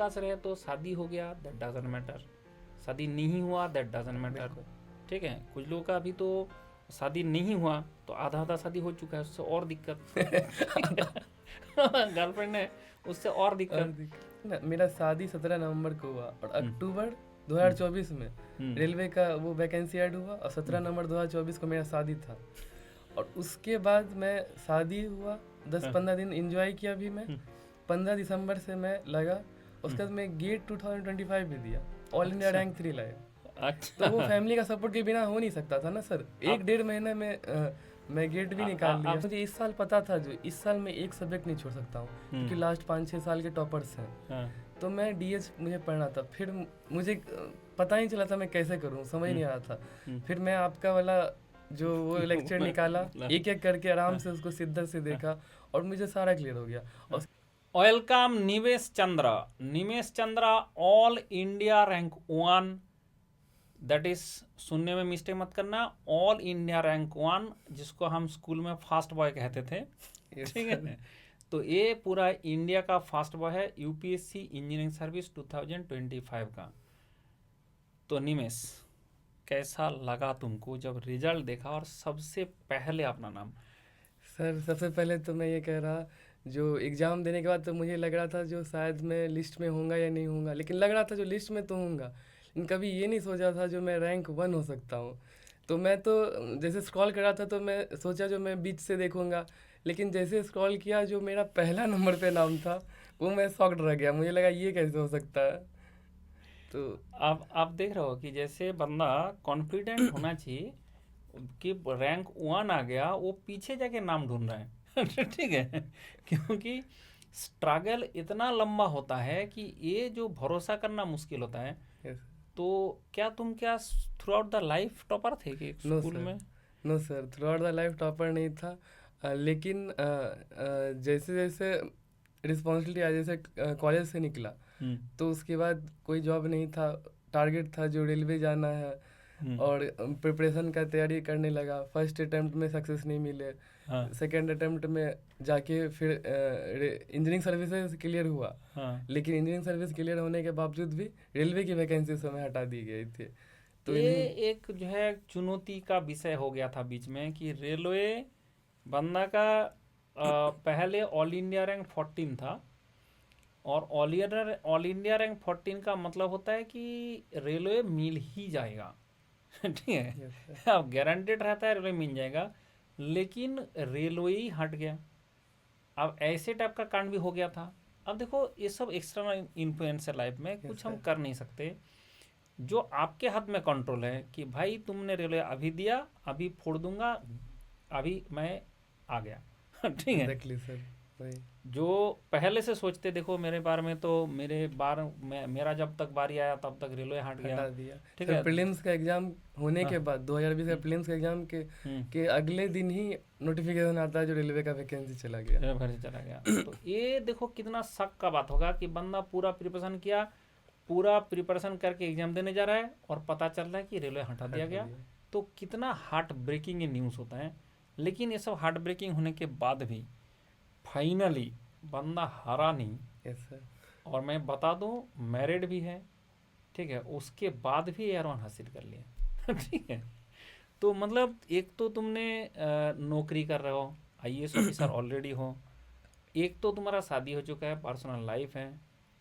Focus रहे तो शादी हो गया, दैट डजंट मैटर, शादी नहीं हुआ दैट डजंट मैटर, ठीक है। कुछ लोगों का अभी तो शादी नहीं हुआ तो आधा आधा शादी हो चुका है, उससे और दिक्कत गर्लफ्रेंड है उससे और दिक्कत। ना, मेरा शादी 17 नवंबर को हुआ और अक्टूबर 2024 में रेलवे का वो वैकेंसी ऐड हुआ और 17 नवंबर 2024 को मेरा शादी था। और उसके बाद मैं शादी हुआ 10-15 दिन एंजॉय किया भी मैं। 15 दिसंबर से मैं लगा, उसके बाद मैं गेट 2025 भी दिया, ऑल इंडिया रैंक 3 लाया। अच्छा, तो वो फैमिली का सपोर्ट के बिना हो नहीं सकता था ना सर। 1-1.5 महीने में मैं गेट भी निकाल लिया। मुझे इस साल पता था जो इस साल मैं एक सब्जेक्ट नहीं छोड़ सकता हूँ, क्योंकि लास्ट 5-6 साल के टॉपर्स हैं। तो मैं डीएच मुझे पढ़ना था, फिर मुझे पता ही चला था मैं कैसे करूँ, समझ नहीं आ रहा था। फिर मैं आपका वाला जो वो लेक्चर निकाला, एक एक करके आराम से उसको शिद्दत से देखा और मुझे सारा क्लियर हो गया। और welcome Nimesh Chandra. Nimesh Chandra all India rank 1, that is, सुनने में मिस्टेक मत करना, ऑल इंडिया रैंक 1, जिसको हम स्कूल में फास्ट बॉय कहते थे, ठीक है। तो ये पूरा इंडिया का फास्ट बॉय है, यूपीएससी इंजीनियरिंग सर्विस 2025 का। तो निमेश, कैसा लगा तुमको जब रिजल्ट देखा और सबसे पहले अपना नाम? सर सबसे पहले तो मैं ये कह रहा, जो एग्ज़ाम देने के बाद तो मुझे लग रहा था जो शायद मैं लिस्ट में होऊंगा या नहीं होऊंगा, लेकिन लग रहा था जो लिस्ट में तो होऊंगा, लेकिन कभी ये नहीं सोचा था जो मैं रैंक 1 हो सकता हूँ। तो मैं तो जैसे स्क्रॉल कर रहा था तो मैं सोचा जो मैं बीच से देखूंगा, लेकिन जैसे स्क्रॉल किया जो मेरा पहला नंबर पे नाम था, वो मैं शॉक्ड रह गया। मुझे लगा ये कैसे हो सकता है। तो अब आप देख रहे हो कि जैसे बंदा कॉन्फिडेंट होना चाहिए कि रैंक 1 आ गया, वो पीछे जाके नाम ढूंढ रहा है ठीक है, क्योंकि स्ट्रगल इतना लंबा होता है कि ये जो भरोसा करना मुश्किल होता है। yes, तो क्या तुम क्या throughout the life topper थे कि नो स्कूल सर, में? No sir, throughout the life topper नहीं था। लेकिन जैसे जैसे रिस्पॉन्सिबिलिटी आज जैसे कॉलेज से निकला, तो उसके बाद कोई जॉब नहीं था, टारगेट था जो रेलवे जाना है, और प्रिपरेशन का तैयारी करने लगा। फर्स्ट अटेम्प्ट में सक्सेस नहीं मिले, सेकेंड अटेम्प्ट में जाके फिर इंजीनियरिंग सर्विसेज क्लियर हुआ, लेकिन इंजीनियरिंग सर्विस क्लियर होने के बावजूद भी रेलवे की वैकेंसी समय हटा दी गई थी। तो ये एक जो है चुनौती का विषय हो गया था बीच में कि रेलवे बंदा का पहले ऑल इंडिया रैंक 14 था, और ऑल इंडिया रैंक 14 का मतलब होता है कि रेलवे मिल ही जाएगा ठीक है, अब गारंटेड रहता है रेलवे मिल जाएगा, लेकिन रेलवे ही हट गया। अब ऐसे टाइप का कांड भी हो गया था। अब देखो ये सब एक्सटर्नल इन्फ्लुएंस है लाइफ में, कुछ हम कर नहीं सकते। जो आपके हाथ में कंट्रोल है कि भाई तुमने रेलवे अभी दिया, अभी फोड़ दूंगा, अभी मैं आ गया ठीक है। एग्जैक्टली सर, वही। जो पहले से सोचते, देखो मेरे बारे में तो मेरा जब तक बारी आया तब तक रेलवे हट गया, हटा दिया। ठीक सर है। प्रीलिम्स का एग्जाम होने के बाद 2020 का प्रीलिम्स का एग्जाम के अगले दिन ही नोटिफिकेशन आता है जो रेलवे का वैकेंसी चला गया, रेलवे भर से चला गया। तो ये देखो कितना शक का बात होगा कि बंदा पूरा प्रिपरेशन किया, पूरा प्रिपरेशन करके एग्जाम देने जा रहा है और पता चल रहा है कि रेलवे हटा दिया गया। तो कितना हार्ट ब्रेकिंग ये न्यूज़ होता है। लेकिन ये सब हार्ट ब्रेकिंग होने के बाद भी फाइनली बंदा हारा नहीं। Yes sir. और मैं बता दूं मैरिड भी है, ठीक है, उसके बाद भी एयर1 हासिल कर लिया ठीक है। तो मतलब एक तो तुमने नौकरी कर रहे हो, आईएएस ऑफिसर ऑलरेडी हो, एक तो तुम्हारा शादी हो चुका है, पर्सनल लाइफ है,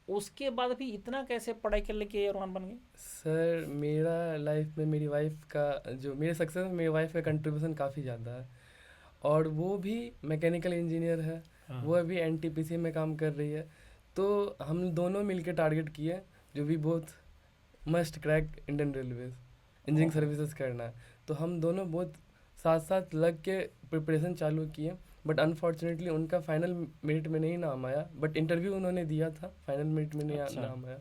उसके बाद भी इतना कैसे पढ़ाई कर लेके एयर1 बन गए? सर मेरा लाइफ में मेरी वाइफ का जो मेरे सक्सेस में मेरी वाइफ का कंट्रीब्यूशन काफ़ी ज़्यादा है, और वो भी मैकेनिकल इंजीनियर है। वो अभी एनटीपीसी में काम कर रही है। तो हम दोनों मिलके टारगेट किए जो भी बहुत must crack Indian railways engineering services करना है। तो हम दोनों बहुत साथ साथ लग के प्रिपरेशन चालू किए, बट अनफॉर्चुनेटली उनका फाइनल मेरिट में नहीं नाम आया, बट इंटरव्यू उन्होंने दिया था, फाइनल मेरिट में नहीं अच्छा। नाम आया।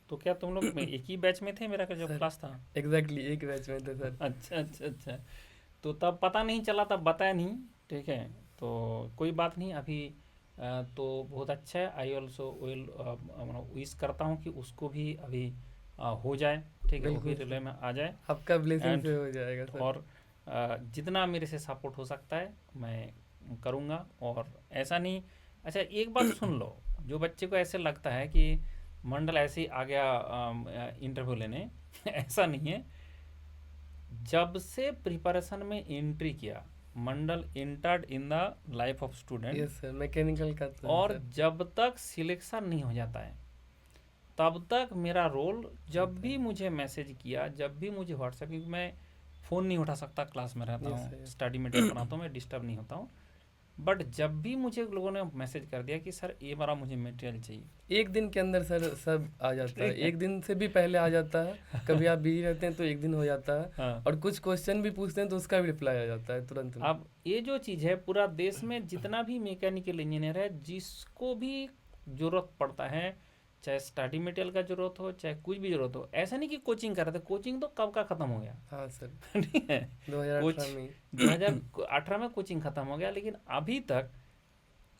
तो क्या तुम लोग एक ही बैच में थे मेरा का जब क्लास था? एग्जैक्टली एक बैच में थे सर। अच्छा अच्छा अच्छा। तो तब पता नहीं चला, तब बताया नहीं, ठीक है। तो कोई बात नहीं, अभी तो बहुत अच्छा है। आई ऑल्सो विल विश करता हूँ कि उसको भी अभी हो जाए, ठीक है, वो भी रेलवे में आ जाए। आपका ब्लेसिंग से हो जाएगा सर। और जितना मेरे से सपोर्ट हो सकता है मैं करूँगा। और ऐसा नहीं, अच्छा एक बात सुन लो, जो बच्चे को ऐसे लगता है कि मंडल ऐसे ही आ गया इंटरव्यू लेने ऐसा नहीं है। जब से प्रिपरेशन में एंट्री किया, Mandal entered in the life of student, yes sir, mechanical का तो है और सर। जब तक सिलेक्शन नहीं हो जाता है तब तक मेरा रोल, जब रहता भी है। मुझे मैसेज किया, जब भी मुझे व्हाट्सएप, क्योंकि मैं फ़ोन नहीं उठा सकता, क्लास में रहता यस हूँ, सर। स्टडी मटेरियल बनाता हूँ, मैं डिस्टर्ब नहीं होता हूँ। बट जब भी मुझे लोगों ने मैसेज कर दिया कि सर ये बारा मुझे मटेरियल चाहिए, एक दिन के अंदर सर सब आ जाता है, ठीक है। एक दिन से भी पहले आ जाता है। कभी आप बिजी रहते हैं तो एक दिन हो जाता है, हाँ, और कुछ क्वेश्चन भी पूछते हैं तो उसका भी रिप्लाई आ जाता है तुरंत में। अब ये जो चीज़ है, पूरा देश में जितना भी मैकेनिकल इंजीनियर है, जिसको भी ज़रूरत पड़ता है, चाहे स्टडी मटेरियल का ज़रूरत हो, चाहे कुछ भी ज़रूरत हो, ऐसा नहीं कि कोचिंग कर रहे थे, कोचिंग तो कब का ख़त्म हो गया। हाँ सर, ठीक है, 2018 में। 2018 में कोचिंग ख़त्म हो गया, लेकिन अभी तक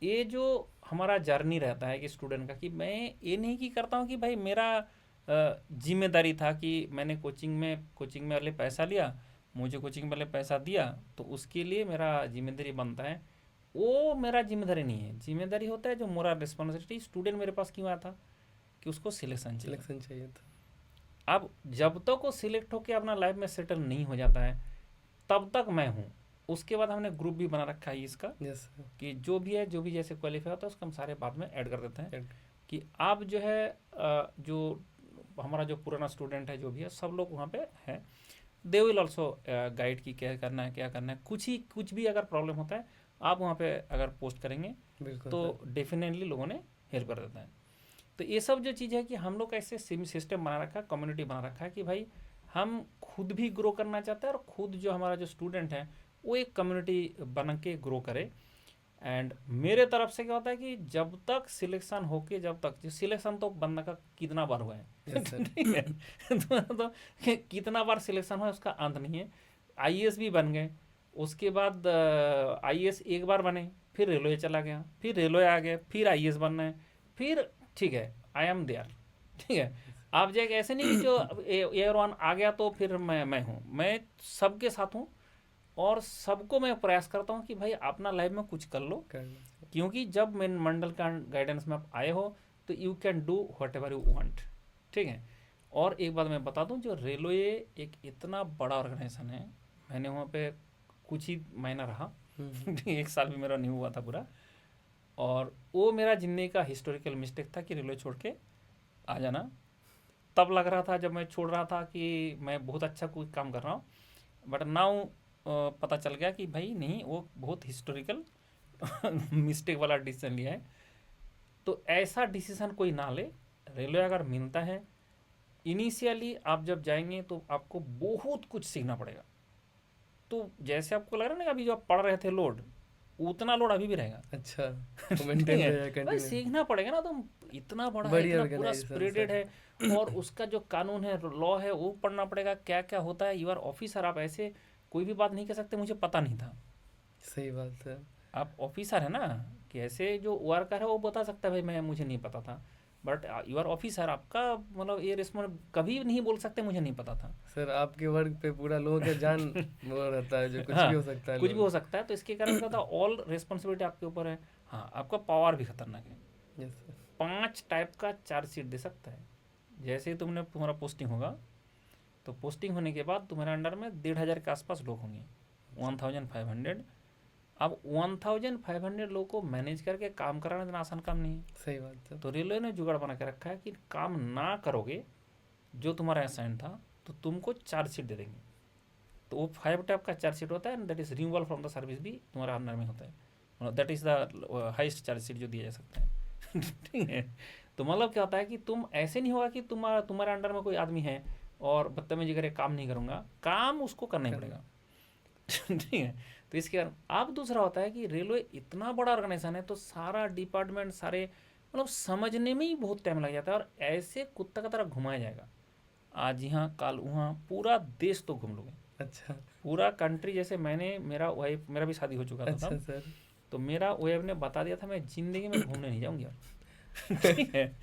ये जो हमारा जर्नी रहता है कि स्टूडेंट का, कि मैं ये नहीं कि करता हूँ कि भाई मेरा जिम्मेदारी था कि मैंने कोचिंग में वाले पैसा लिया, मुझे कोचिंग वाले पैसा दिया, तो उसके लिए मेरा जिम्मेदारी बनता है। वो मेरा जिम्मेदारी नहीं है, जिम्मेदारी होता है जो मोरल रिस्पॉन्सिबिलिटी, स्टूडेंट मेरे पास क्यों आया था कि उसको सिलेक्शन चाहिए। सिलेक्शन चाहिए था। अब जब तक वो सिलेक्ट होकर अपना लाइफ में सेटल नहीं हो जाता है तब तक मैं हूँ। उसके बाद हमने ग्रुप भी बना रखा है इसका, यस सर। कि जो भी है, जो भी जैसे क्वालिफाई होता है उसको हम सारे बाद में ऐड कर देते हैं। Add। कि आप जो है जो हमारा जो पुराना स्टूडेंट है, जो भी है, सब लोग वहाँ पे है, दे विल ऑल्सो गाइड की क्या करना है, क्या करना है। कुछ भी अगर प्रॉब्लम होता है, आप वहाँ पे अगर पोस्ट करेंगे बिल्कुल तो सर। डेफिनेटली लोगों ने हेल्प कर देता है। तो ये सब जो चीज़ है कि हम लोग ऐसे सिस्टम बना रखा है, कम्युनिटी बना रखा है कि भाई हम खुद भी ग्रो करना चाहते हैं, और खुद जो हमारा जो स्टूडेंट है वो एक कम्युनिटी बन के ग्रो करे। एंड मेरे तरफ से क्या होता है कि जब तक सिलेक्शन होके, जब तक जो सिलेक्शन तो बंदा का कितना बार हुआ है यस सर। ठीक है तो कितना बार सिलेक्शन हुआ है उसका अंत नहीं है। आईएएस भी बन गए, उसके बाद आईएएस एक बार बने, फिर रेलवे चला गया, फिर रेलवे आ गए, फिर आईएएस बनना है, फिर ठीक है आई एम देयर। ठीक है, आप जाएगा, ऐसे नहीं कि जो एयर वन आ गया तो फिर मैं हूँ, मैं सबके साथ हूँ, और सबको मैं प्रयास करता हूँ कि भाई अपना लाइफ में कुछ कर लो। करना सर। क्योंकि जब मैं मंडल का गाइडेंस में आप आए हो तो you can do what ever you want. ठीक है, और एक बात मैं बता दूं, जो रेलवे एक इतना बड़ा ऑर्गेनाइजेशन है, मैंने वहाँ पे कुछ ही महीना रहा एक साल भी मेरा नहीं हुआ था पूरा, और वो मेरा ज़िंदगी का हिस्टोरिकल मिस्टेक था कि रेलवे छोड़ के आ जाना। तब लग रहा था जब मैं छोड़ रहा था कि मैं बहुत अच्छा कोई काम कर रहा हूँ, बट नाउ पता चल गया कि भाई नहीं, वो बहुत हिस्टोरिकल मिस्टेक वाला डिसीजन लिया है। तो ऐसा डिसीजन कोई ना ले। रेलवे अगर मिलता है, इनिशियली आप जब जाएंगे तो आपको बहुत कुछ सीखना पड़ेगा। तो जैसे आपको लग रहा है ना कि अभी जो आप पढ़ रहे थे लोड, उतना लोड अभी भी रहेगा। अच्छा, वो ठीक मेंटेन है, रहेगा भाई कंटिन्यू। सीखना पड़ेगा ना, तो इतना बड़ा है, बड़ी इतना पूरा ऑर्गेनाइजेशन स्प्रेडेड सर। है, और उसका जो कानून है, लॉ है, वो पढ़ना पड़ेगा, क्या क्या होता है। यू आर ऑफिसर, आप ऐसे कोई भी बात नहीं कह सकते मुझे पता नहीं था। सही बात है। आप ऑफिसर है ना, कि ऐसे जो वर्कर है वो बता सकता है भाई मुझे नहीं पता था, बट यू आर ऑफिसर, आपका मतलब ये रिस्पॉन्स कभी नहीं बोल सकते मुझे नहीं पता था। सर आपके वर्क पे पूरा लोगों का जान वो रहता है, जो कुछ हाँ, भी हो सकता है कुछ भी हो लोग। सकता है, तो इसके कारण क्या था, ऑल रिस्पॉन्सिबिलिटी आपके ऊपर है। हाँ, आपका पावर भी खतरनाक है। Yes sir. 5 टाइप का चार्जशीट दे सकता है। जैसे ही तुम्हारा पोस्टिंग होगा, तो पोस्टिंग होने के बाद तुम्हारे अंडर में 1,500 के आसपास लोग होंगे, 1500। अब 1500 लोगों को मैनेज करके काम कराना इतना आसान काम नहीं है। सही बात है। तो रेलवे ने जुगाड़ बना के रखा है कि काम ना करोगे जो तुम्हारा असाइन था, तो तुमको चार्जशीट दे देंगे। तो वो 5 टाइप का चार्जशीट होता है, that is removal from the service भी तुम्हारा अंडर में होता है, that is the highest chargesheet जो दिया जा सकता है। ठीक है, तो मतलब क्या होता है कि तुम ऐसे नहीं होगा कि तुम्हारे अंडर में कोई आदमी है और बदतमीजी करे, काम नहीं करूँगा, काम उसको करना ही पड़ेगा। ठीक है, तो इसके कारण अब दूसरा होता है कि रेलवे इतना बड़ा ऑर्गेनाइजेशन है, तो सारा डिपार्टमेंट, सारे मतलब समझने में ही बहुत टाइम लग जाता है, और ऐसे कुत्ता का तरह घुमाया जाएगा, आज यहाँ कल वहाँ, पूरा देश तो घूम लोगे, अच्छा। पूरा कंट्री। जैसे मेरा भी शादी हो चुका था अच्छा तब, सर। तो मेरा वाइफ ने बता दिया था मैं जिंदगी में घूमने नहीं जाऊँगी यार। ठीक है,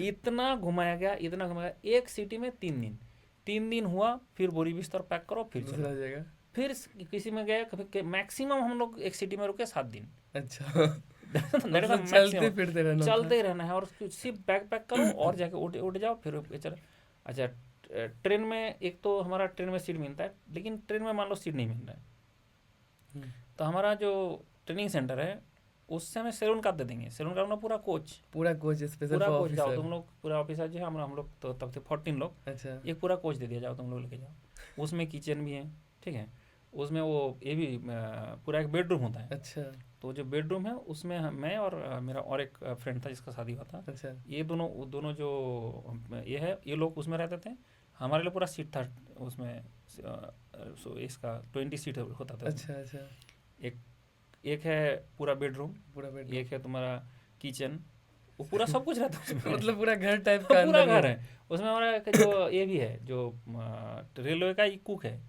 इतना घुमाया गया, इतना घुमाया, एक सिटी में 3 दिन हुआ, फिर बोरी बिस्तर पैक करो फिर चलो। दूसरा जगह। फिर किसी में गए, कभी मैक्सिमम हम लोग एक सिटी में रुके 7 दिन। अच्छा। दैट इज मतलब चलते मैक्सिमम। फिरते रहना होता चलते ही रहना है और सिर्फ बैग पैक करो और जाके उठ जाओ फिर चल। अच्छा, ट्रेन में एक तो हमारा ट्रेन में सीट मिलता है, लेकिन ट्रेन में मान लो सीट नहीं मिल रहा है, है। तो हमारा जो ट्रेनिंग सेंटर है उससे हमें सैलून कार्ड दे देंगे। सैलून कार्ड मतलब पूरा कोच, पूरा कोच स्पेशल पूरा फॉर कोच जाओ तुम ऑफिसर। लोग, पूरा ऑफिसर जो है हम लोग तो तब से 14 लोग, अच्छा एक पूरा कोच दे दिया, जाओ तुम लोग लेके जाओ। उसमें किचन भी है, ठीक है, उसमें वो ये भी पूरा एक बेडरूम होता है। अच्छा तो जो बेडरूम है उसमें मैं और मेरा और एक फ्रेंड था जिसका शादी हुआ था, अच्छा ये दोनों दोनों जो ये है ये लोग उसमें रहते थे। हमारे लिए पूरा सीट था उसमें, इसका 20 सीट होता था उसमें। अच्छा अच्छा एक एक है पूरा बेडरूम, पूरा बेड एक है तुम्हारा किचन, वो पूरा सब कुछ रहता है उसमें। मतलब पूरा घर टाइप का पूरा अंदर में घर है। है उसमें। हमारा एक जो ये भी है जो रेलवे का कुक है,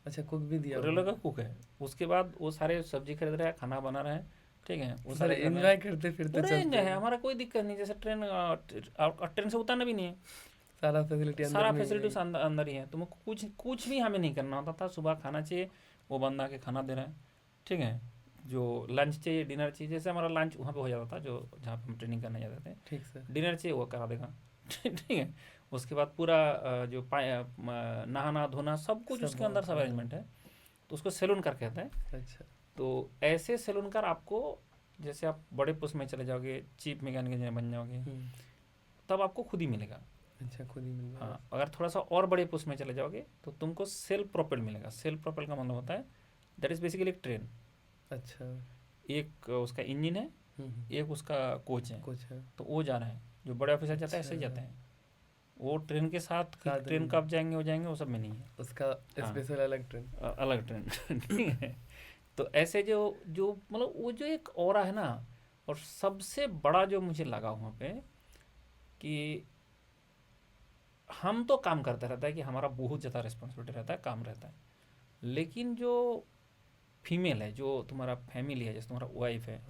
अच्छा कुक भी दिया हुआ रेलवे का है। कुक है। उसके बाद वो सारे सब्जी खरीद रहे हैं, खाना बना रहे हैं, ठीक है, वो सर सारे कर रहे एंजॉय हैं। करते फिरते पूरे चलते एंजॉय है, हैं। हमारा कोई दिक्कत नहीं। जैसे ट्रेन से उतरना भी नहीं है, सारा फैसिलिटी अंदर सारा में ही है। फैसिलिटीज अंदर अंदर ही है। तुमको कुछ कुछ भी हमें नहीं करना होता था। सुबह खाना चाहिए, वो बंदा के खाना दे रहे हैं, ठीक है। जो लंच चाहिए, डिनर चाहिए, जैसे हमारा लंच वहाँ पे हो जाता था जो जहाँ पे हम ट्रेनिंग करने जाते थे। ठीक सर। डिनर चाहिए वो करा देगा, ठीक है। उसके बाद पूरा जो नहाना धोना सब कुछ सब उसके वहाँ अंदर सब का है। अरेंजमेंट है। तो उसको सैलून कार कहते हैं। अच्छा तो ऐसे सैलून कार आपको, जैसे आप बड़े पोस्ट में चले जाओगे, चीफ मैकेनिक इंजीनियर बन जाओगे, तब आपको खुद ही मिलेगा। अच्छा खुद ही मिल जाएगा। हाँ, अगर थोड़ा सा और बड़े पोस्ट में चले जाओगे तो तुमको सेल्फ प्रोपेल मिलेगा। सेल्फ प्रोपेल का मतलब होता है दैट इज़ बेसिकली एक ट्रेन। अच्छा एक उसका इंजन है, एक उसका कोच है। कुछ है। तो वो जा रहे हैं, जो बड़े ऑफिसर जाता है ऐसे ही अच्छा जाते हैं। वो ट्रेन के साथ कि साथ ट्रेन में कब जाएंगे वो जाएंगे, वो सब में नहीं है। उसका हाँ, स्पेशल अलग ट्रेन। अलग ट्रेन ठीक है। तो ऐसे जो जो मतलब वो जो एक ऑरा है ना, और सबसे बड़ा जो मुझे लगा वहाँ पे कि हम तो काम करते रहता है कि हमारा बहुत ज़्यादा रिस्पॉन्सिबिलिटी रहता है, काम रहता है, लेकिन जो फीमेल है, जो तुम्हारा फैमिली है, जैसे तुम्हारा वाइफ है,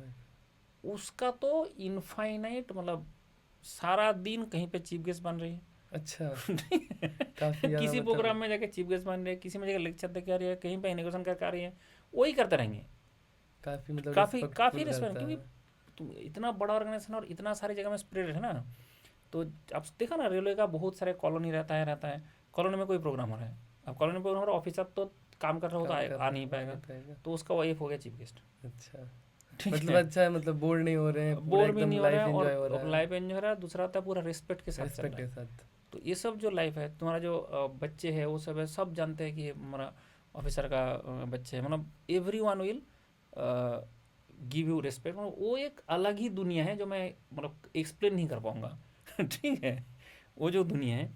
उसका तो इनफाइनाइट मतलब सारा दिन कहीं पे चीफ गेस्ट बन रही है। अच्छा काफी ज्यादा किसी मतलब प्रोग्राम में जाके चीफ गेस्ट बन रही है, किसी में जाके लेक्चर दे के आ रही है, कहीं पे इनोग्रेशन करके आ रही है, वही करते रहेंगे। काफी मतलब काफ़ी काफ़ी रिस्पेक्टफुल रिस्पेक्ट, रहता क्योंकि है। तुम इतना बड़ा ऑर्गेनाइजेशन और इतना सारी जगह में स्प्रेड है ना। तो आप देखा ना, रेलवे का बहुत सारे कॉलोनी रहता है। कॉलोनी में कोई प्रोग्राम हो रहा है, अब कॉलोनी में प्रोग्राम हो रहा है, ऑफिसर तो काम कर रहा होता काम है, कर आ रहा नहीं है, आ पाएगा। नहीं पाएगा। तो उसका वाइफ हो गया चीफ गेस्ट, अच्छा ठीक मतलब है। अच्छा है, मतलब बोर नहीं हो रहे हैं, पूरा बोर भी एकदम नहीं हो रहा लाइफ है एंजॉय हो और रहा है। लाइफ एंजॉय हो रहा है। दूसरा होता है पूरा रिस्पेक्ट के साथ चल रिस्पेक्ट रहा के है। साथ। तो ये सब जो लाइफ है, तुम्हारा जो बच्चे हैं वो सब है, सब जानते हैं कि ये हमारा ऑफिसर का बच्चे है, मतलब every one will give you respect. मतलब वो एक अलग ही दुनिया है जो मैं मतलब एक्सप्लेन नहीं कर पाऊंगा ठीक है। वो जो दुनिया है,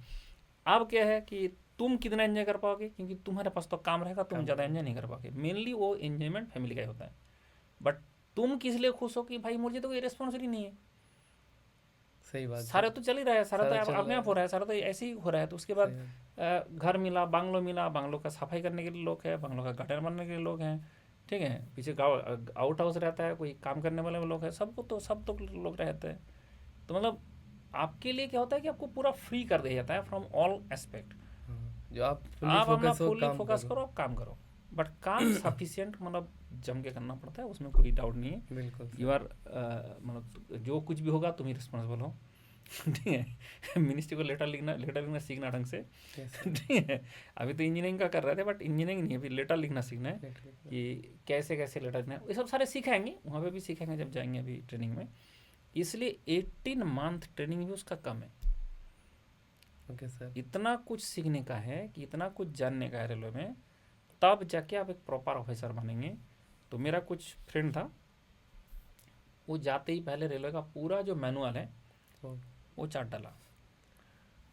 अब क्या है कि तुम कितना एंजॉय कर पाओगे, क्योंकि तुम्हारे पास तो काम रहेगा, तुम काम ज़्यादा रहेगा। एंजॉय नहीं कर पाओगे। मेनली वो एंजॉयमेंट फैमिली का ही होता है। बट तुम किस लिए खुश हो कि भाई मुझे तो कोई रिस्पॉन्सिबिलिटी नहीं है, सही बात है। सारे तो चल ही रहा है, सारा तो सारा चल अपने रहा आप हो है। रहा है, सारा तो ऐसे ही हो रहा है। तो उसके सही बाद बात। घर मिला, बांग्लो मिला, बांग्लो का सफाई करने के लिए लोग हैं, बांग्लो का गार्डन बनने के लिए लोग हैं, ठीक है। पीछे गाँव आउट हाउस रहता है, कोई काम करने वाले लोग हैं, सबको तो सब तो लोग रहते हैं। तो मतलब आपके लिए क्या होता है कि आपको पूरा फ्री कर दिया जाता है फ्रॉम ऑल एस्पेक्ट। हाँ, जो आप फुल्ली आप अपना फोकस हो फुल्ली काम फोकस करो। करो, आप काम करो, बट काम सफिशिएंट मतलब जम के करना पड़ता है, उसमें कोई डाउट नहीं है। बिल्कुल यू सर। आर मतलब जो कुछ भी होगा तुम ही रिस्पॉन्सिबल हो ठीक है। मिनिस्ट्री को लेटर लिखना सीखना ढंग से, यस सर। ठीक है। अभी तो इंजीनियरिंग का कर रहे थे, बट इंजीनियरिंग नहीं है, अभी लेटर लिखना सीखना है कि कैसे कैसे लेटर लिखना है। ये सब सारे सिखाएंगे, वहाँ पे भी सिखाएंगे जब जाएंगे अभी ट्रेनिंग में। इसलिए 18 मंथ ट्रेनिंग भी उसका कम है। Okay sir. इतना कुछ सीखने का है कि इतना कुछ जानने का है रेलवे में, तब जाके आप एक प्रॉपर ऑफिसर बनेंगे। तो मेरा कुछ फ्रेंड था, वो जाते ही पहले रेलवे का पूरा जो मैनुअल है वो चाट डाला,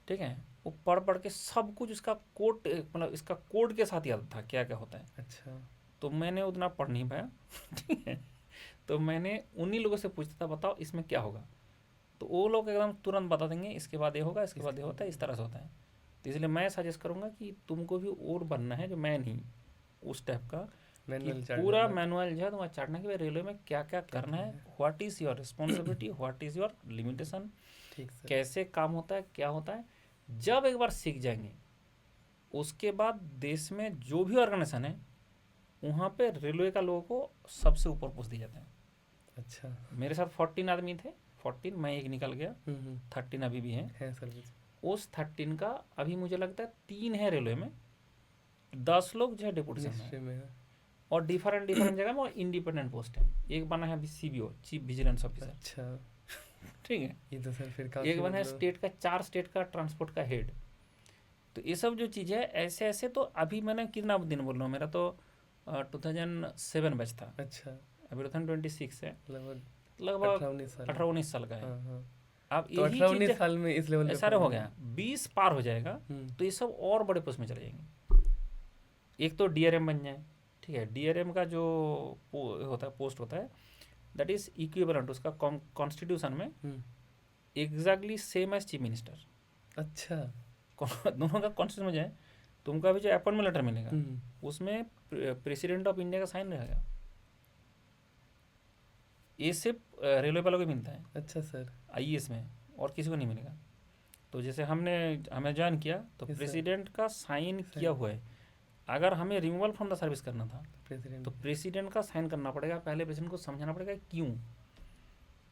ठीक है। वो पढ़ पढ़ के सब कुछ उसका कोड, मतलब इसका कोड के साथ याद था क्या क्या होता है। अच्छा तो मैंने उतना पढ़ नहीं पाया ठीक है। तो मैंने उन्हीं लोगों से पूछता था, बताओ इसमें क्या होगा। तो वो लोग एकदम तुरंत बता देंगे, इसके बाद ये होगा, इसके बाद ये होता है, इस तरह से होता है। तो इसलिए मैं सजेस्ट करूँगा कि तुमको भी और बनना है, जो मैं नहीं उस टाइप का, कि मैनुअल चार्ट पूरा डालना। मैनुअल जो है तुम्हारा चाटना कि भाई रेलवे में क्या क्या करना है, what is your responsibility, what is your limitation, ठीक सर। कैसे काम होता है, क्या होता है। जब एक बार सीख जाएंगे, उसके बाद देश में जो भी ऑर्गेनाइजेशन है वहाँ पे रेलवे का लोगों को सबसे ऊपर पोस्ट दिया जाता है। अच्छा। मेरे साथ 14 आदमी थे, 14 मैं एक निकल गया, हम्म। 13 अभी भी हैं। है सर्विस। उस 13 का अभी मुझे लगता है 3 है रेलवे में, 10 लोग जो है डिप्यूटेशन में मिनिस्ट्री है, में है। और डिफरेंट डिफरेंट जगह में और इंडिपेंडेंट पोस्ट है। एक बना है CBO, चीफ विजिलेंस ऑफिसर, अच्छा, ठीक है। ये तो सर फिर एक काफ़ी बना है मतलब। स्टेट का, 4 स्टेट का ट्रांसपोर्ट का हेड। तो ये सब जो चीज़ है ऐसे ऐसे, तो अभी मैंने कितना दिन बोल रहा हूँ, मेरा तो 2007 बैच था, अच्छा, अभी 2026 है, लगभग लगभग 18-19 साल में। 18-19 साल का है। हाँ हाँ। अब तो यही चीज़ 18-19 साल में इस लेवल पे ऐसा हो गया, 20 पार हो जाएगा हम्म। तो ये सब और बड़े पोस्ट में चले जाएंगे। एक तो DRM बन जाए, ठीक है। DRM का जो होता है, पोस्ट होता है, दैट इज इक्विवेलेंट, उसका कॉन्स्टिट्यूशन में exactly same as chief minister. अच्छा। दोनों का कॉन्स्टिट्यूशन में जाए, तुमको अभी जो अपॉइंटमेंट लेटर मिलेगा हम्म। उसमें प्रेसिडेंट ऑफ इंडिया का साइन रहेगा। ये सिर्फ रेलवे वालों को मिलता है, अच्छा सर। IAS में, और किसी को नहीं मिलेगा। तो जैसे हमें ज्वाइन किया तो Yes, sir. प्रेसिडेंट का साइन Sign. किया हुआ है। अगर हमें रिमूवल फ्रॉम द सर्विस करना था प्रेसिडेंट। तो प्रेसिडेंट का साइन करना पड़ेगा, पहले प्रेसिडेंट को समझाना पड़ेगा क्यों।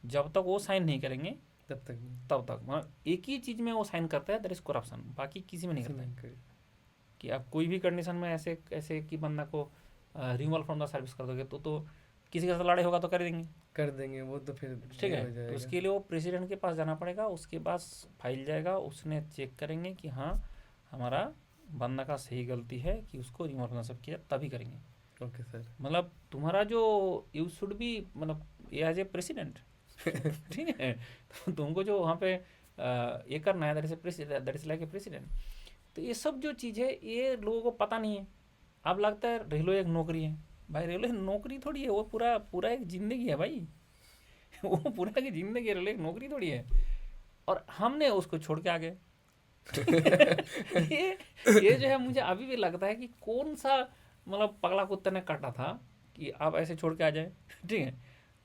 जब तक वो साइन नहीं करेंगे तब तक नहीं। तब तक, मतलब एक ही चीज़ में वो साइन करता है, दैट इज करप्शन, बाकी किसी में नहीं किसी करता में है। कर- कि आप कोई भी कंडीशन में ऐसे ऐसे कि बंदा को रिमूवल फ्रॉम द सर्विस कर दोगे तो किसी के साथ लड़ाई होगा तो कर देंगे, कर देंगे वो तो फिर ठीक ये है। हो तो जाएगा। उसके लिए वो प्रेसिडेंट के पास जाना पड़ेगा, उसके पास फाइल जाएगा, उसने चेक करेंगे कि हाँ हमारा बंदा का सही गलती है कि उसको रिमूव करना सब किया, तभी करेंगे। Okay sir. मतलब तुम्हारा जो यू शुड बी, मतलब एज ए प्रेसिडेंट, ठीक है। तो तुमको जो वहाँ पे ये करना है, that is like a president. तो ये सब जो चीज़ है ये लोगों को पता नहीं है। अब लगता है रेलवे एक नौकरी है, भाई रेलवे नौकरी थोड़ी है, वो पूरा पूरा एक जिंदगी है भाई। वो पूरा की जिंदगी है, रेलवे एक नौकरी थोड़ी है। और हमने उसको छोड़ के आ गए। ये जो है मुझे अभी भी लगता है कि कौन सा मतलब पगला कुत्ते ने काटा था कि आप ऐसे छोड़ के आ जाए, ठीक है।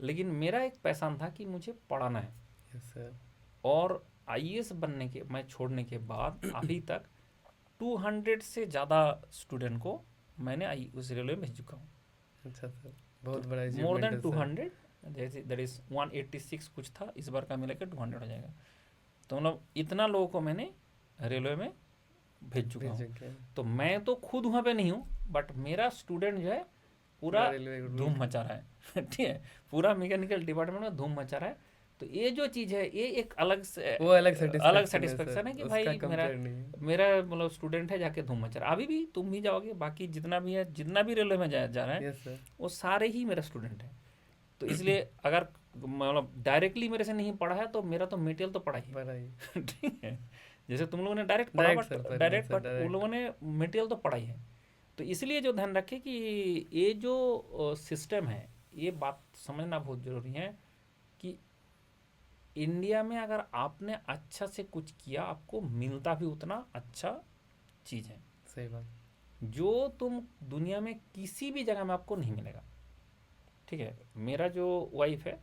लेकिन मेरा एक पैसान था कि मुझे पढ़ाना है, यस सर। और IAS बनने के मैं छोड़ने के बाद अभी तक 200 से ज़्यादा स्टूडेंट को मैंने उस रेलवे में भेज चुका हूँ। अच्छा सर, बहुत बड़ा मोर अचीवमेंट देन है सर। 200, जैसे दैट इज 186 कुछ था, इस बार का मिला के 200 हो जाएगा। तो मतलब इतना लोगों को मैंने रेलवे में भेज चुका भेज हूँ। के तो मैं तो खुद वहाँ पे नहीं हूँ, बट मेरा स्टूडेंट जो है पूरा रेलवे धूम मचा रहा है। ठीक है, पूरा मैकेनिकल डिपार्टमेंट में धूम मचा रहा है। तो ये जो चीज़ है ये एक अलग वो अलग अलग सेटिस्फेक्शन है सेटिस्फेक्शन है सर, कि उसका भाई मेरा कंपेयर नहीं है। मेरा मतलब स्टूडेंट है जाके धूम मचा रहा है। अभी भी तुम भी जाओगे, बाकी जितना भी है, जितना भी रेलवे में जा रहा है यस सर। वो सारे ही मेरा स्टूडेंट है। तो इसलिए अगर मतलब डायरेक्टली मेरे से नहीं पढ़ा है तो मेरा तो मटेरियल तो पढ़ा ही है। बड़ा ही ठीक है, जैसे तुम लोगों ने डायरेक्ट पढ़ा, डायरेक्ट सर, बट पर डायरेक्ट, सर बट उन डायरेक्ट। लोगों ने मटेरियल तो पढ़ा ही है। तो इसलिए जो ध्यान रखें कि ये जो सिस्टम है, ये बात समझना बहुत ज़रूरी है कि इंडिया में अगर आपने अच्छा से कुछ किया, आपको मिलता भी उतना अच्छा चीज़ है, सही बात। जो तुम दुनिया में किसी भी जगह में आपको नहीं मिलेगा। ठीक है, मेरा जो वाइफ है,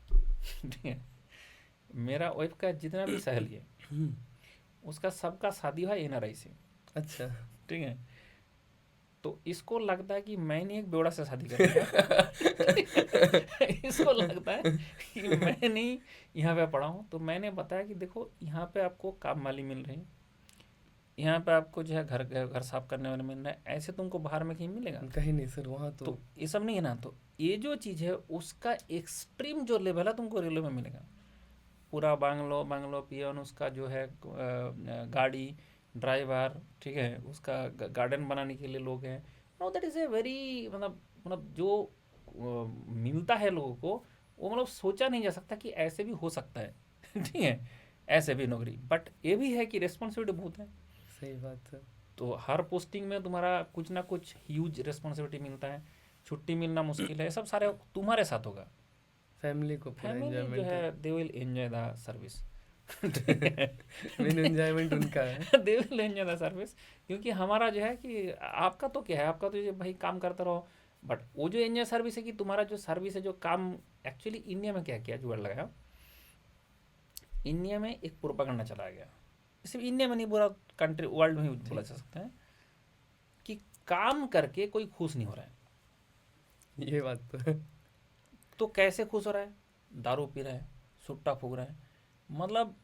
ठीक है, मेरा वाइफ का जितना भी सहेली है उसका सबका शादी हुआ NRI से। अच्छा। ठीक है, तो इसको लगता है कि मैंने एक बेवड़ा से शादी कर लिया। इसको लगता है कि मैं नहीं यहाँ पे पढ़ा हूँ। तो मैंने बताया कि देखो यहाँ पे आपको काम वाली मिल रही है, यहाँ पे आपको जो है घर साफ करने वाले मिल रहे हैं, ऐसे तुमको बाहर में कहीं मिलेगा? कहीं नहीं सर, वहाँ तो तो ये सब नहीं है ना। तो ये जो चीज़ है उसका एक्सट्रीम जो लेवल है तुमको रेलवे में मिलेगा। पूरा बांग्लो पियन, उसका जो है गाड़ी ड्राइवर, ठीक है, उसका गार्डन बनाने के लिए लोग हैं। No, that is a very मतलब जो मिलता है लोगों को, वो मतलब सोचा नहीं जा सकता कि ऐसे भी हो सकता है। ठीक है, ऐसे भी नौकरी, बट ये भी है कि रिस्पॉन्सिबिलिटी बहुत है। सही बात सर। तो हर पोस्टिंग में तुम्हारा कुछ ना कुछ ह्यूज रिस्पॉन्सिबिलिटी मिलता है, छुट्टी मिलना मुश्किल है, सब सारे तुम्हारे साथ होगा। फैमिली को पूरा फैमिली जो एंजॉयमेंट है। है they will enjoy the service. Main enjoyment उनका है। They will enjoy the service, क्योंकि हमारा जो है कि आपका तो क्या है, आपका तो ये भाई काम करते रहो, बट वो जो एंजॉय सर्विस है कि तुम्हारा जो सर्विस है, जो काम एक्चुअली इंडिया में क्या किया जुगाड़ लगाया, इंडिया में एक प्रोपेगेंडा चलाया गया, सिर्फ इंडिया में नहीं, पूरा कंट्री वर्ल्ड में बोला जा सकता है कि काम करके कोई खुश नहीं हो रहा है। ये बात तो है। तो कैसे खुश हो रहा है? दारू पी रहा है, सुट्टा फूक रहा है, मतलब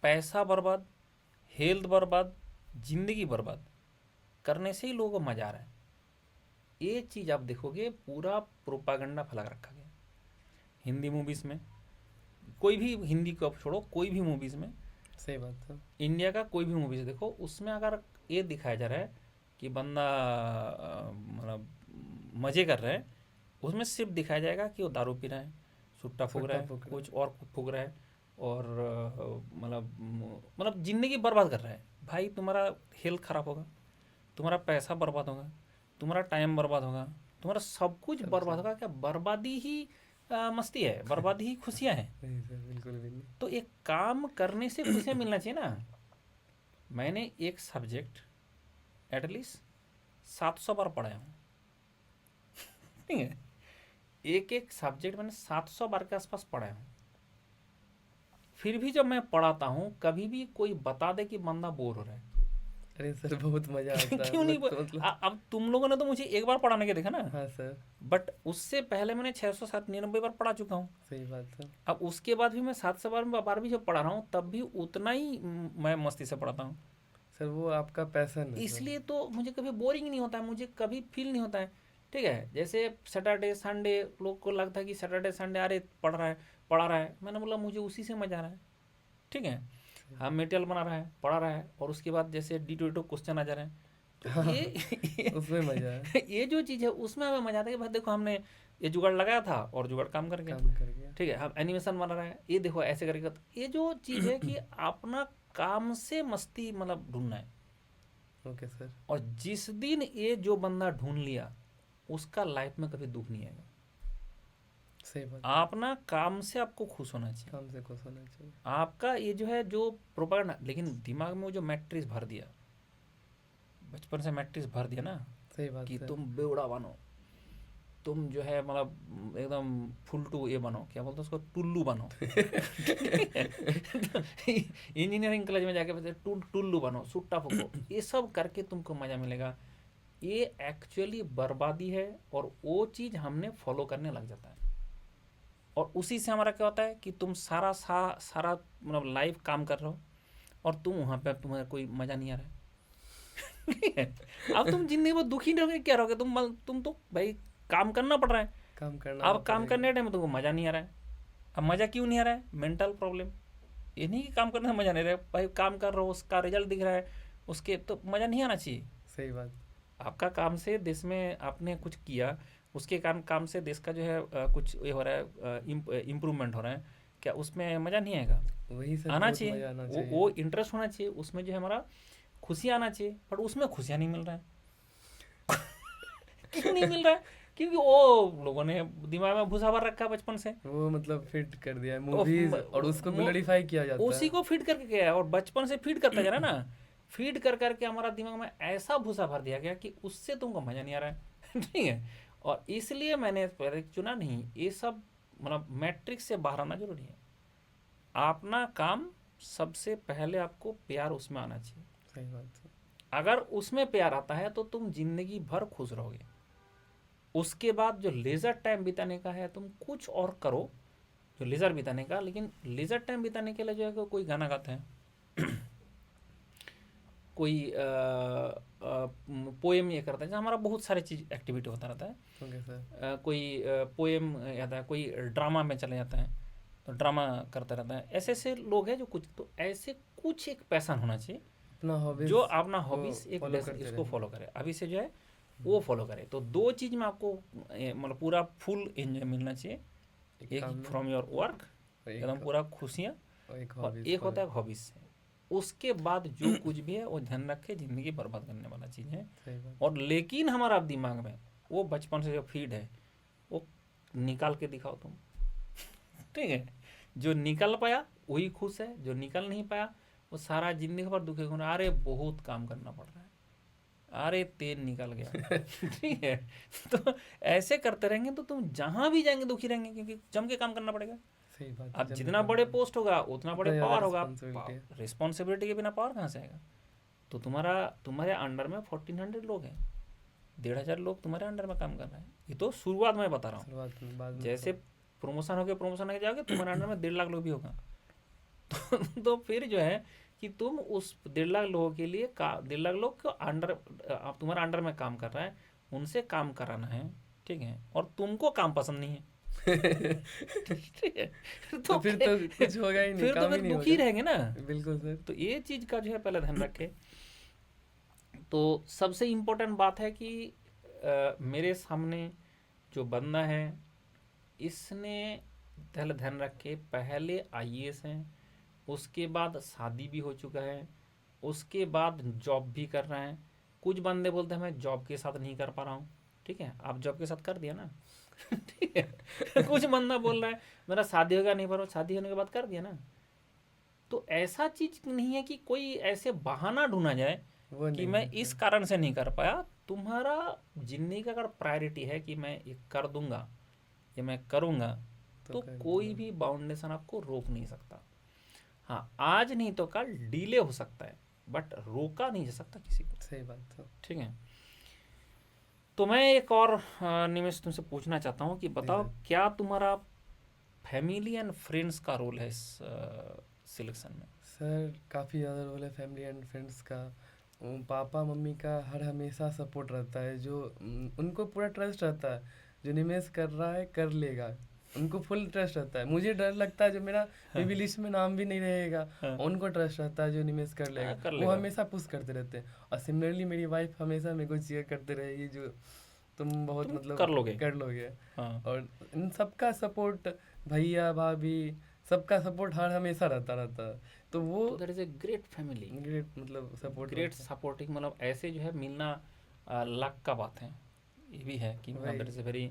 पैसा बर्बाद, हेल्थ बर्बाद, जिंदगी बर्बाद करने से ही लोगों को मजा आ रहा है। ये चीज़ आप देखोगे पूरा प्रोपागंडा फैला रखा गया हिंदी मूवीज़ में। कोई भी हिंदी को छोड़ो, कोई भी मूवीज़ में, सही बात है। इंडिया का कोई भी मूवीज़ देखो, उसमें अगर ये दिखाया जा रहा है कि बंदा मतलब मज़े कर रहा है, उसमें सिर्फ दिखाया जाएगा कि वो दारू पी रहा है, सुट्टा फूक रहा है, फूक रहा है। कुछ और फूक रहा है, और मतलब ज़िंदगी बर्बाद कर रहा है। भाई तुम्हारा हेल्थ ख़राब होगा, तुम्हारा पैसा बर्बाद होगा, तुम्हारा टाइम बर्बाद होगा, तुम्हारा सब कुछ बर्बाद होगा। क्या बर्बादी ही मस्ती है, बर्बादी ही खुशियाँ हैं। नहीं सर, बिल्कुल भी नहीं। तो एक काम करने से खुशियाँ मिलना चाहिए ना। मैंने एक सब्जेक्ट एटलीस्ट 700 बार पढ़ाया हूँ, ठीक है। एक एक सब्जेक्ट मैंने 700 बार के आसपास पढ़ाया हूँ। फिर भी जब मैं पढ़ाता हूँ, कभी भी कोई बता दे कि बंदा बोर हो रहा है, अरे सर बहुत मजा आता है। क्यों नहीं मतलब अब तुम लोगों ने तो मुझे एक बार पढ़ाने के देखा ना, हाँ सर, बट उससे पहले मैंने 699 बार पढ़ा चुका हूँ। सही बात है। अब उसके बाद भी मैं 700 बार भी जब पढ़ा रहा हूँ, तब भी उतना ही मैं मस्ती से पढ़ाता हूँ। सर वो आपका पैसन है सर। इसलिए तो मुझे कभी बोरिंग नहीं होता है, मुझे कभी फील नहीं होता है, ठीक है। जैसे सैटरडे संडे लोग को लगता है कि सैटरडे संडे अरे पढ़ा रहा है, मैंने बोला मुझे उसी से मजा आ रहा है, ठीक है। हाँ, मेटेरियल बना रहा है, पढ़ा रहा है, और उसके बाद जैसे D2 क्वेश्चन आ जा रहे हैं, तो उसमें मजा है, ये जो चीज़ है उसमें हमें मजा आता है कि भाई देखो हमने ये जुगाड़ लगाया था और जुगाड़ काम कर गया, काम कर गया। ठीक है। हम एनिमेशन बना रहा है, ये देखो ऐसे करके। तो ये जो चीज़ है कि अपना काम से मस्ती मतलब ढूंढना है, ओके सर। और जिस दिन ये जो बंदा ढूंढ लिया, उसका लाइफ में कभी दुख नहीं आएगा। सही बात। अपना काम से आपको खुश होना चाहिए, काम से खुश होना चाहिए। आपका ये जो है जो प्रोपागेंडा, लेकिन दिमाग में वो जो मैट्रिक्स भर दिया, बचपन से मैट्रिक्स भर दिया ना सही बात कि है। तुम बेवड़ा बनो, तुम जो है मतलब एकदम फुल टू ये बनो, क्या बोलते हैं उसको, टुल्लू बनो। इंजीनियरिंग कॉलेज में जाके बोलते टुल्लू बनो, सुट्टा फूको, ये सब करके तुमको मजा मिलेगा। ये एक्चुअली बर्बादी है, और वो चीज़ हमने फॉलो करने लग जाता है, और उसी से हमारा क्या होता है कि तुम सारा मतलब लाइफ काम कर रहे हो, और तुम वहाँ पे तुम्हारा कोई मज़ा नहीं आ रहा है। ठीक है? अब तुम जिंदगी में दुखी रहोगे, क्या रहोगे तुम तो भाई काम करना पड़ रहा है। काम करना अब काम पड़ेगा। करने के टाइम में तुमको मज़ा नहीं आ रहा है। अब मज़ा क्यों नहीं आ रहा है? Mental problem. ये नहीं कि काम करने में मज़ा नहीं आ रहा है, भाई काम कर रहे हो, उसका रिजल्ट दिख रहा है, उसके तो मज़ा नहीं आना चाहिए। सही बात। आपका काम से देश में आपने कुछ किया, उसके कारण काम से देश का जो है कुछ ये हो रहा है, इम्प्रूवमेंट हो रहा है, क्या उसमें मज़ा नहीं आएगा? वही सर, आना बहुत चाहिए, मजा आना वो चाहिए। वो इंटरेस्ट होना चाहिए, उसमें जो है हमारा खुशियाँ आना चाहिए, पर उसमें खुशियाँ नहीं मिल रहा है। क्यों नहीं मिल रहा है? क्योंकि वो लोगों ने दिमाग में भूसा भर रखा है बचपन से, वो मतलब फिट कर दिया है मूवीज, और उसको ग्लोरीफाई किया जाता उसी है। को फीड करके गया है, और बचपन से फीड करता जा रहा है ना। फीड कर करके हमारा दिमाग में ऐसा भूसा भर दिया गया कि उससे तुमको मजा नहीं आ रहा है। ठीक है, और इसलिए मैंने चुना नहीं, ये सब मतलब मैट्रिक्स से बाहर आना जरूरी है। अपना काम सबसे पहले, आपको प्यार उसमें आना चाहिए। सही बात है। अगर उसमें प्यार आता है तो तुम जिंदगी भर खुश रहोगे। उसके बाद जो लेज़र टाइम बिताने का है, तुम कुछ और करो जो लेज़र बिताने का, लेकिन लेज़र टाइम बिताने के लिए जो है कोई गाना गाते हैं, कोई पोएम ये करता है, जैसे हमारा बहुत सारे चीज़ एक्टिविटी होता रहता है। Okay sir. कोई पोएम आता है, कोई ड्रामा में चले जाता है तो ड्रामा करता रहता है। ऐसे ऐसे लोग हैं जो कुछ, तो ऐसे कुछ एक पैशन होना चाहिए अपना हॉबीज जो अपना हॉबीज एक फॉलो करते इसको रहे। फॉलो करे, अभी से जो है वो फॉलो करे। तो दो चीज़ में आपको मतलब पूरा फुल एंजॉय मिलना चाहिए, एक काम में, फ्रॉम योर वर्क, और एकदम पूरा खुशियाँ, और एक और हॉबीज एक होता है हॉबीज से। उसके बाद जो कुछ भी है वो ध्यान रखे, ज़िंदगी बर्बाद करने वाला चीज़ है। सही बात। और लेकिन हमारा दिमाग में वो बचपन से जो फीड है वो निकाल के दिखाओ तुम। ठीक है, जो निकल पाया वही खुश है, जो निकल नहीं पाया वो सारा जिंदगी भर दुखे होना, अरे बहुत काम करना पड़ रहा है, अरे तेल निकल गया। ठीक है, तो ऐसे करते रहेंगे तो तुम जहाँ भी जाएंगे दुखी रहेंगे, क्योंकि जम के काम करना पड़ेगा। सही बात। अब जब जितना निकल बड़े गया, पोस्ट होगा उतना बड़े उतना ज़्यादा पावर होगा। रिस्पॉन्सिबिलिटी है। रिस्पॉन्सिबिलिटी के बिना पावर कहाँ से आएगा? तो तुम्हारे अंडर में 1400 लोग हैं, 1500 लोग तुम्हारे अंडर में काम कर रहे हैं। ये तो शुरुआत में बता रहा हूँ। शुरुआत में, बाद में जैसे तो प्रमोशन होके जाओगे, तुम्हारे अंडर में 1.5 लाख लोग भी होगा। तो फिर जो है कि तुम उस 1.5 लाख लोगों के लिए 1.5 लाख लोग को अंडर, तुम्हारा अंडर में काम कर रहा है, उनसे काम कराना है, ठीक है, और तुमको काम पसंद नहीं है। ठीक है, तो फिर तो कुछ होगा ही नहीं, फिर तो काम ही फिर नहीं दुखी होगा। रहेंगे ना। बिल्कुल सर। तो ये चीज का जो है पहले ध्यान रखे। तो सबसे इम्पोर्टेंट बात है कि मेरे सामने जो बंदा है, इसने पहले ध्यान रखे, पहले आईएएस है, उसके बाद शादी भी हो चुका है, उसके बाद जॉब भी कर रहा है। कुछ बंदे बोलते हैं मैं जॉब के साथ नहीं कर पा रहा हूँ, ठीक है, आप जॉब के साथ कर दिया ना। ठीक है, कुछ बंदा बोल रहा है मेरा शादी होगा नहीं, पर शादी होने के बाद कर दिया ना। तो ऐसा चीज नहीं है कि कोई ऐसे बहाना ढूंढा जाए वो कि नहीं मैं है इस सर। कारण से नहीं कर पाया। तुम्हारा जिंदगी का अगर प्रायोरिटी है कि मैं ये कर दूंगा, ये मैं करूंगा, तो तो कर कोई दो। भी बाउंडेशन आपको रोक नहीं सकता। हाँ, आज नहीं तो कल डिले हो सकता है, बट रोका नहीं जा सकता किसी को। सही बात है। ठीक है। तो मैं एक और निमेश तुमसे पूछना चाहता हूँ कि जी बताओ, सर। क्या तुम्हारा फैमिली एंड फ्रेंड्स का रोल है इस सिलेक्शन में? सर काफ़ी ज़्यादा रोल है फैमिली एंड फ्रेंड्स का। पापा मम्मी का हर हमेशा सपोर्ट रहता है, जो उनको पूरा ट्रस्ट रहता है, जो निवेश कर रहा है कर लेगा, उनको फुल ट्रस्ट रहता है। मुझे डर लगता है जो मेरा हाँ, बेबी लिस्ट में नाम भी नहीं रहेगा, हाँ, उनको ट्रस्ट रहता है जो निवेश कर लेगा, कर वो लेगा। हमेशा पुश करते रहते हैं। और सिमिलरली मेरी वाइफ हमेशा मेरे को चीयर करते रहेगी, जो तुम बहुत तुम मतलब कर लोगे। कर लोगे। हाँ, और इन सबका सपोर्ट, भैया भाभी, सबका सपोर्ट हर हमेशा रहता है। तो वो तो that is a great family, great मतलब सपोर्ट ग्रेट मिलता सपोर्टिंग। मतलब ऐसे जो है मिलना लक का बात है। ये भी है कि है। मतलब वही that is a very,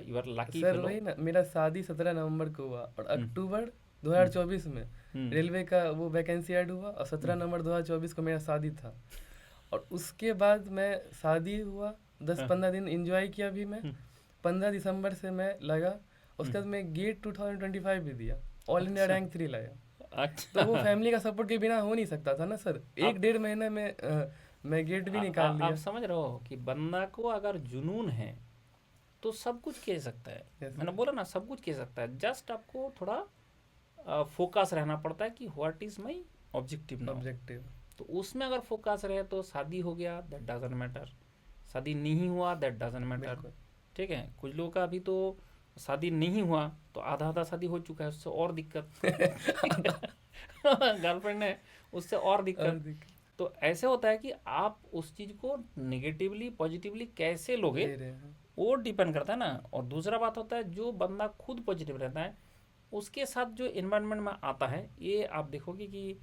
you are lucky sir, fellow. वही ना, मेरा शादी 17 नवंबर को हुआ और हम्म, अक्टूबर हम्म, 2024 में हम्म, रेलवे का वो वैकेंसी ऐड हुआ, और 17 नवंबर 2024 को मेरा शादी था। और उसके बाद मैं शादी हुआ, दस हाँ, 15 दिन इंजॉय किया भी मैं। हम्म, 15 दिसंबर से मैं लगा, उसके बाद हम्म, मैं गेट 2025 भी दिया, ऑल इंडिया अच्छा, रैंक 3 लाया। तो वो अच्छा। फैमिली का सपोर्ट के बिना हो नहीं सकता था ना सर। एक आप 1.5 महीने में मैं गेट भी निकाल आप लिया। समझ रहे हो कि बंदा को अगर जुनून है तो सब कुछ कह सकता है। यस मैंने सर। बोला ना, सब कुछ कह सकता है, जस्ट आपको थोड़ा फोकस रहना पड़ता है कि what is my objective now. Objective. तो उसमें अगर फोकस रहे तो शादी हो गया, दैट डजंट मैटर। शादी नहीं हुआ, दैट डजंट मैटर। बिल्कुल। ठीक है, कुछ लोगों का अभी तो शादी नहीं हुआ तो आधा आधा शादी हो चुका है, उससे और दिक्कत। ठीक है, गर्लफ्रेंड है, उससे और और दिक्कत। दिक्कत तो ऐसे होता है कि आप उस चीज़ को नेगेटिवली पॉजिटिवली कैसे लोगे, ले रहे हैं। वो डिपेंड करता है ना। और दूसरा बात होता है, जो बंदा खुद पॉजिटिव रहता है, उसके साथ जो इन्वायरमेंट में आता है, ये आप देखोगे कि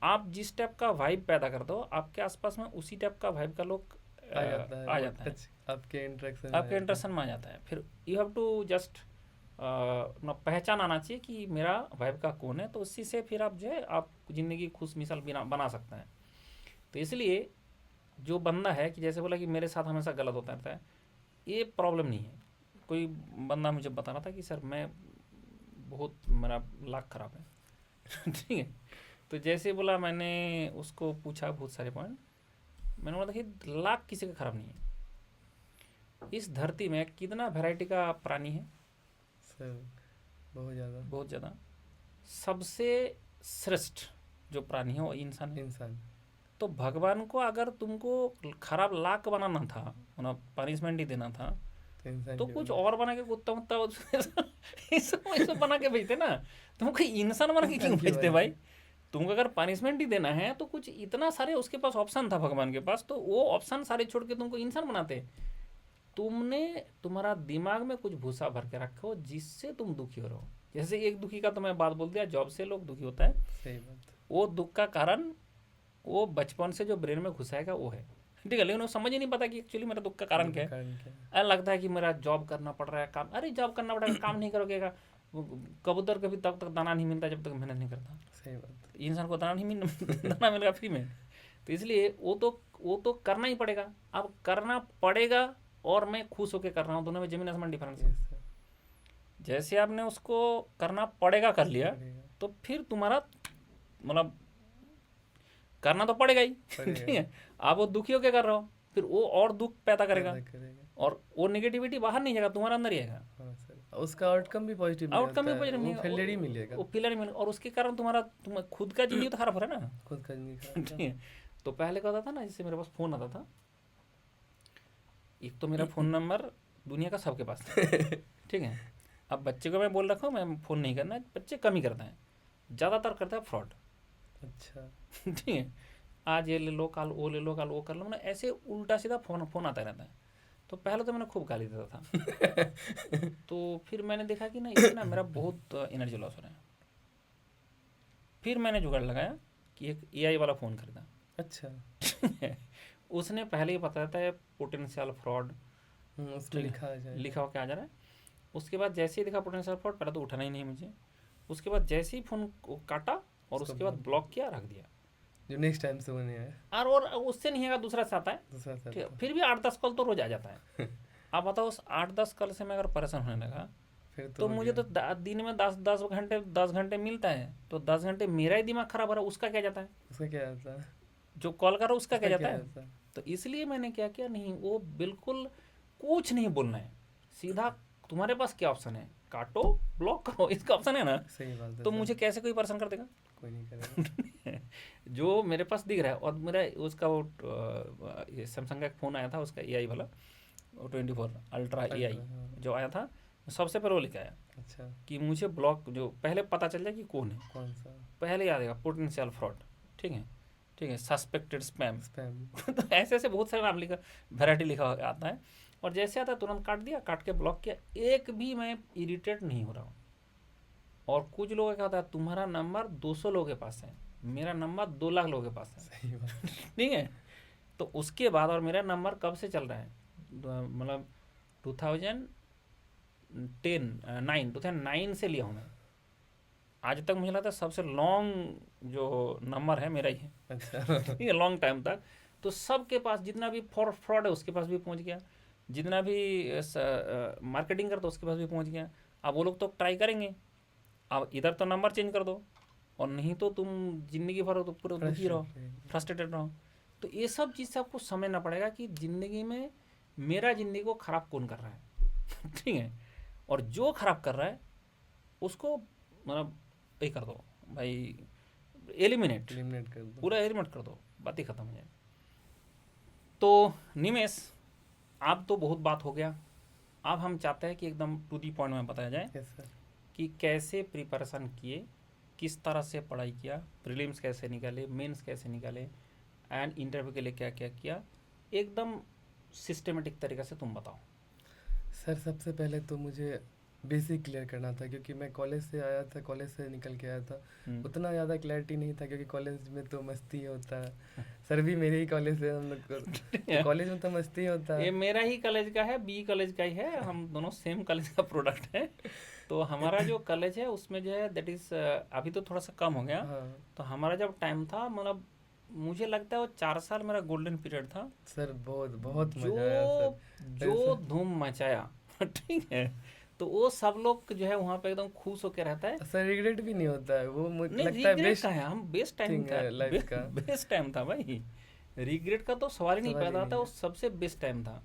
आप जिस टाइप का वाइब पैदा करते हो, आपके आसपास में उसी टाइप का वाइब का लोग आ जाता है, आ वो जाता है, टच आपके इंटरेक्शन में आ आपके जाता इंटरेक्शन में आ जाता है। फिर यू हैव टू जस्ट अपना पहचान आना चाहिए कि मेरा वाइब का कौन है, तो उसी से फिर आप जो है आप ज़िंदगी खुश मिसाल बना सकते हैं। तो इसलिए जो बंदा है कि जैसे बोला कि मेरे साथ हमेशा गलत होता रहता है, ये प्रॉब्लम नहीं है। कोई बंदा मुझे बता रहा था कि सर मैं बहुत, मेरा लाख खराब है। ठीक है, तो जैसे बोला, मैंने उसको पूछा बहुत सारे पॉइंट, मैंने बोला देखिए, लाख किसी का खराब नहीं है। इस धरती में कितना वैरायटी का प्राणी है, सर। बहुत ज़्यादा। बहुत ज़्यादा। सबसे श्रेष्ठ जो प्राणी है वो इंसान है। इंसान। तो भगवान को अगर तुमको खराब लाख बनाना था, मतलब पनिशमेंट ही देना था, तो इंसान तो क्यों कुछ बना? और बना के कुत्ता वुत्ता इसको बना के भेजते ना। तुमको इंसान बना के क्यों इंसान क्यों भेजते बना? भाई? तुमको अगर पनिशमेंट ही देना है तो कुछ इतना सारे उसके पास ऑप्शन था भगवान के पास, तो वो ऑप्शन सारे छोड़ के तुमको इंसान बनाते। तुमने, तुम्हारा दिमाग में कुछ भूसा भर के रखो जिससे तुम दुखी हो रहो। जैसे एक दुखी का तो मैं बात बोल दिया, जॉब से लोग दुखी होता है, सही बात। वो दुख का कारण वो बचपन से जो ब्रेन में घुसाएगा वो है। ठीक है, लेकिन वो समझ ही नहीं पता कि एक्चुअली मेरा दुख का कारण दुख क्या का है। कारण क्या है? ऐसा लगता है कि मेरा जॉब करना पड़ रहा है, काम, अरे जॉब करना पड़ेगा, काम नहीं करोगे, कबूतर कभी तब तक दाना नहीं मिलता जब तक मेहनत नहीं करता। सही बात। इंसान को दाना नहीं मिल दाना मिलेगा फ्री में। तो इसलिए वो तो करना ही पड़ेगा। अब करना पड़ेगा और मैं खुश होकर कर रहा हूँ, दोनों में जमीन आसमान डिफरेंस है। Yes sir. जैसे आपने उसको करना पड़ेगा कर लिया, पड़ेगा। तो फिर तुम्हारा मतलब करना तो पड़ेगा ही। ठीक पड़ेगा। है, आप वो दुखी होकर कर रहे हो, फिर वो और दुख पैदा करेगा, पैदा करेगा। और वो नेगेटिविटी बाहर नहीं जाएगा, तुम्हारे अंदर ही आएगा। हाँ सर। उसका आउटकम भी पॉजिटिव आउटकम भी नहीं पॉजिटिव आता नहीं है, वो फेलियर ही मिलेगा। वो पिलर मिल, और उसके कारण तुम खुद का जिंदगी तो खराब हो रहा है ना। खुद का नहीं खराब ठीक है। तो पहले क्या होता था ना, जैसे मेरे पास फ़ोन आता था, एक तो मेरा फ़ोन नंबर दुनिया का सबके पास था, ठीक है। अब बच्चे को मैं बोल रखा हूँ मैं फ़ोन नहीं करना, बच्चे कम ही करते हैं, ज़्यादातर करते हैं फ्रॉड। अच्छा। ठीक है। आज ये ले लो, कल वो ले लो, कल वो कर लो, मतलब ऐसे उल्टा सीधा फ़ोन फ़ोन आता रहता है। तो पहले तो मैंने खूब गाली देता था। तो फिर मैंने देखा कि ना इससे ना मेरा बहुत एनर्जी लॉस हो रहा है। फिर मैंने जुगाड़ लगाया कि एक एआई वाला फ़ोन खरीदा। अच्छा। उसने पहले ही बताया था पोटेंशियल फ्रॉड, उसमें ठीक है, लिखा आ जाएगा। लिखा हो क्या आ जा रहा है। उसके बाद जैसे ही देखा पोटेंशियल फ्रॉड, पहले तो उठाना ही नहीं मुझे। उसके बाद जैसे ही फ़ोन को काटा और उसको उसके बाद ब्लॉक किया, रख दिया। जो नेक्स्ट टाइम से वो नहीं आया, और उससे नहीं है, दूसरा से आता है। दूसरा से ठीक है, आता फिर भी 8-10 कॉल तो रोज आ जाता है। आप बताओ, उस 8-10 कॉल से मैं अगर परेशान होने लगा, फिर तो तो हो मुझे गया। तो दिन में 10 घंटे मिलता है, तो 10 घंटे मेरा ही दिमाग खराब हो रहा है, उसका क्या जाता है? उसका क्या आता है? जो कॉल कर रहा है उसका क्या उसका जाता क्या है? आता है? तो इसलिए मैंने क्या किया, नहीं वो बिल्कुल कुछ नहीं बोलना है, सीधा तुम्हारे पास क्या ऑप्शन है, काटो, ब्लॉक करो, इसका ऑप्शन है ना। सही बात है तो सर। मुझे कैसे कोई परेशान कर देगा? कोई नहीं करेगा। जो मेरे पास दिख रहा है, और मेरा उसका वो ये सैमसंग का एक फ़ोन आया था, उसका एआई वाला, वो 24 अल्ट्रा एआई अल्ट्रा, हाँ। जो आया था, सबसे पहले वो लेके आया अच्छा। कि मुझे ब्लॉक, जो पहले पता चल जाए कि कौन है, कौन सा? पहले याद आएगा पोटेंशियल फ्रॉड, ठीक है, ठीक है, सस्पेक्टेड स्पैम। स्पैम। तो ऐसे ऐसे बहुत सारे नाम लिखा, वैरायटी लिखा आता है, और जैसे आता है तुरंत काट दिया, काट के ब्लॉक किया। एक भी मैं इरिटेट नहीं हो रहा हूँ। और कुछ लोगों का क्या होता है, तुम्हारा नंबर 200 लोगों के पास है, मेरा नंबर 2 लाख लोगों के पास है। सही बात। ठीक है। तो उसके बाद, और मेरा नंबर कब से चल रहा है, मतलब 2009 से लिया हूँ मैं। आज तक मुझे लगता है सबसे लॉन्ग जो नंबर है मेरा ही है। अच्छा। ठीक है, लॉन्ग टाइम तक। तो सबके पास जितना भी फ्रॉड है उसके पास भी पहुंच गया, जितना भी मार्केटिंग करता उसके पास भी पहुंच गया। अब वो लोग तो ट्राई करेंगे, अब इधर तो नंबर चेंज कर दो, और नहीं तो तुम जिंदगी भर तो पूरा दुखी रहो, फ्रस्ट्रेटेड रहो। तो ये सब चीज़ से आपको समझना पड़ेगा कि ज़िंदगी में मेरा ज़िंदगी को ख़राब कौन कर रहा है। ठीक है। और जो ख़राब कर रहा है उसको मतलब ये कर दो भाई, एलिमिनेट, एलिमिनेट कर दो। पूरा एलिमिनेट कर दो, बात ही ख़त्म हो जाए। तो निमेश, आप तो बहुत बात हो गया, अब हम चाहते हैं कि एकदम टू दी पॉइंट में बताया जाए यस सर। कि कैसे प्रिपरेशन किए, किस तरह से पढ़ाई किया, प्रीलिम्स कैसे निकाले, मेंस कैसे निकाले, एंड इंटरव्यू के लिए क्या क्या किया, एकदम सिस्टमेटिक तरीके से तुम बताओ। सर सबसे पहले तो मुझे बेसिक क्लियर करना था, क्योंकि मैं कॉलेज से आया था, कॉलेज से निकल के आया था, उतना ज़्यादा क्लैरिटी नहीं था, क्योंकि कॉलेज में तो मस्ती होता है। सर भी मेरे ही कॉलेज से हम लोग को, तो कॉलेज में तो मस्ती होता ये है। मेरा ही कॉलेज का है, बी कॉलेज का ही है, हम दोनों सेम कॉलेज का प्रोडक्ट है। तो हमारा जो कॉलेज है उसमें जो है दैट इज़ अभी तो थोड़ा सा कम हो गया। हाँ तो हमारा जब टाइम था, मतलब मुझे लगता है वो 4 साल मेरा गोल्डन पीरियड था, सर, बहुत बहुत जो मज़ा आया सर। जो ऐसा धूम मचाया। ठीक है। तो वो सब लोग जो है वहाँ पे एकदम खुश होकर रहता है। सर रिग्रेट भी नहीं होता है, वो मुझे नहीं, लगता है रिग्रेट का बेस्ट है, हम बेस्ट टाइम थिंग था, है लाइफ का। बेस्ट टाइम था भाई। रिग्रेट का तो सवाल ही नहीं सवाल ही पैदा नहीं होता, वो है। सबसे बेस्ट टाइम था।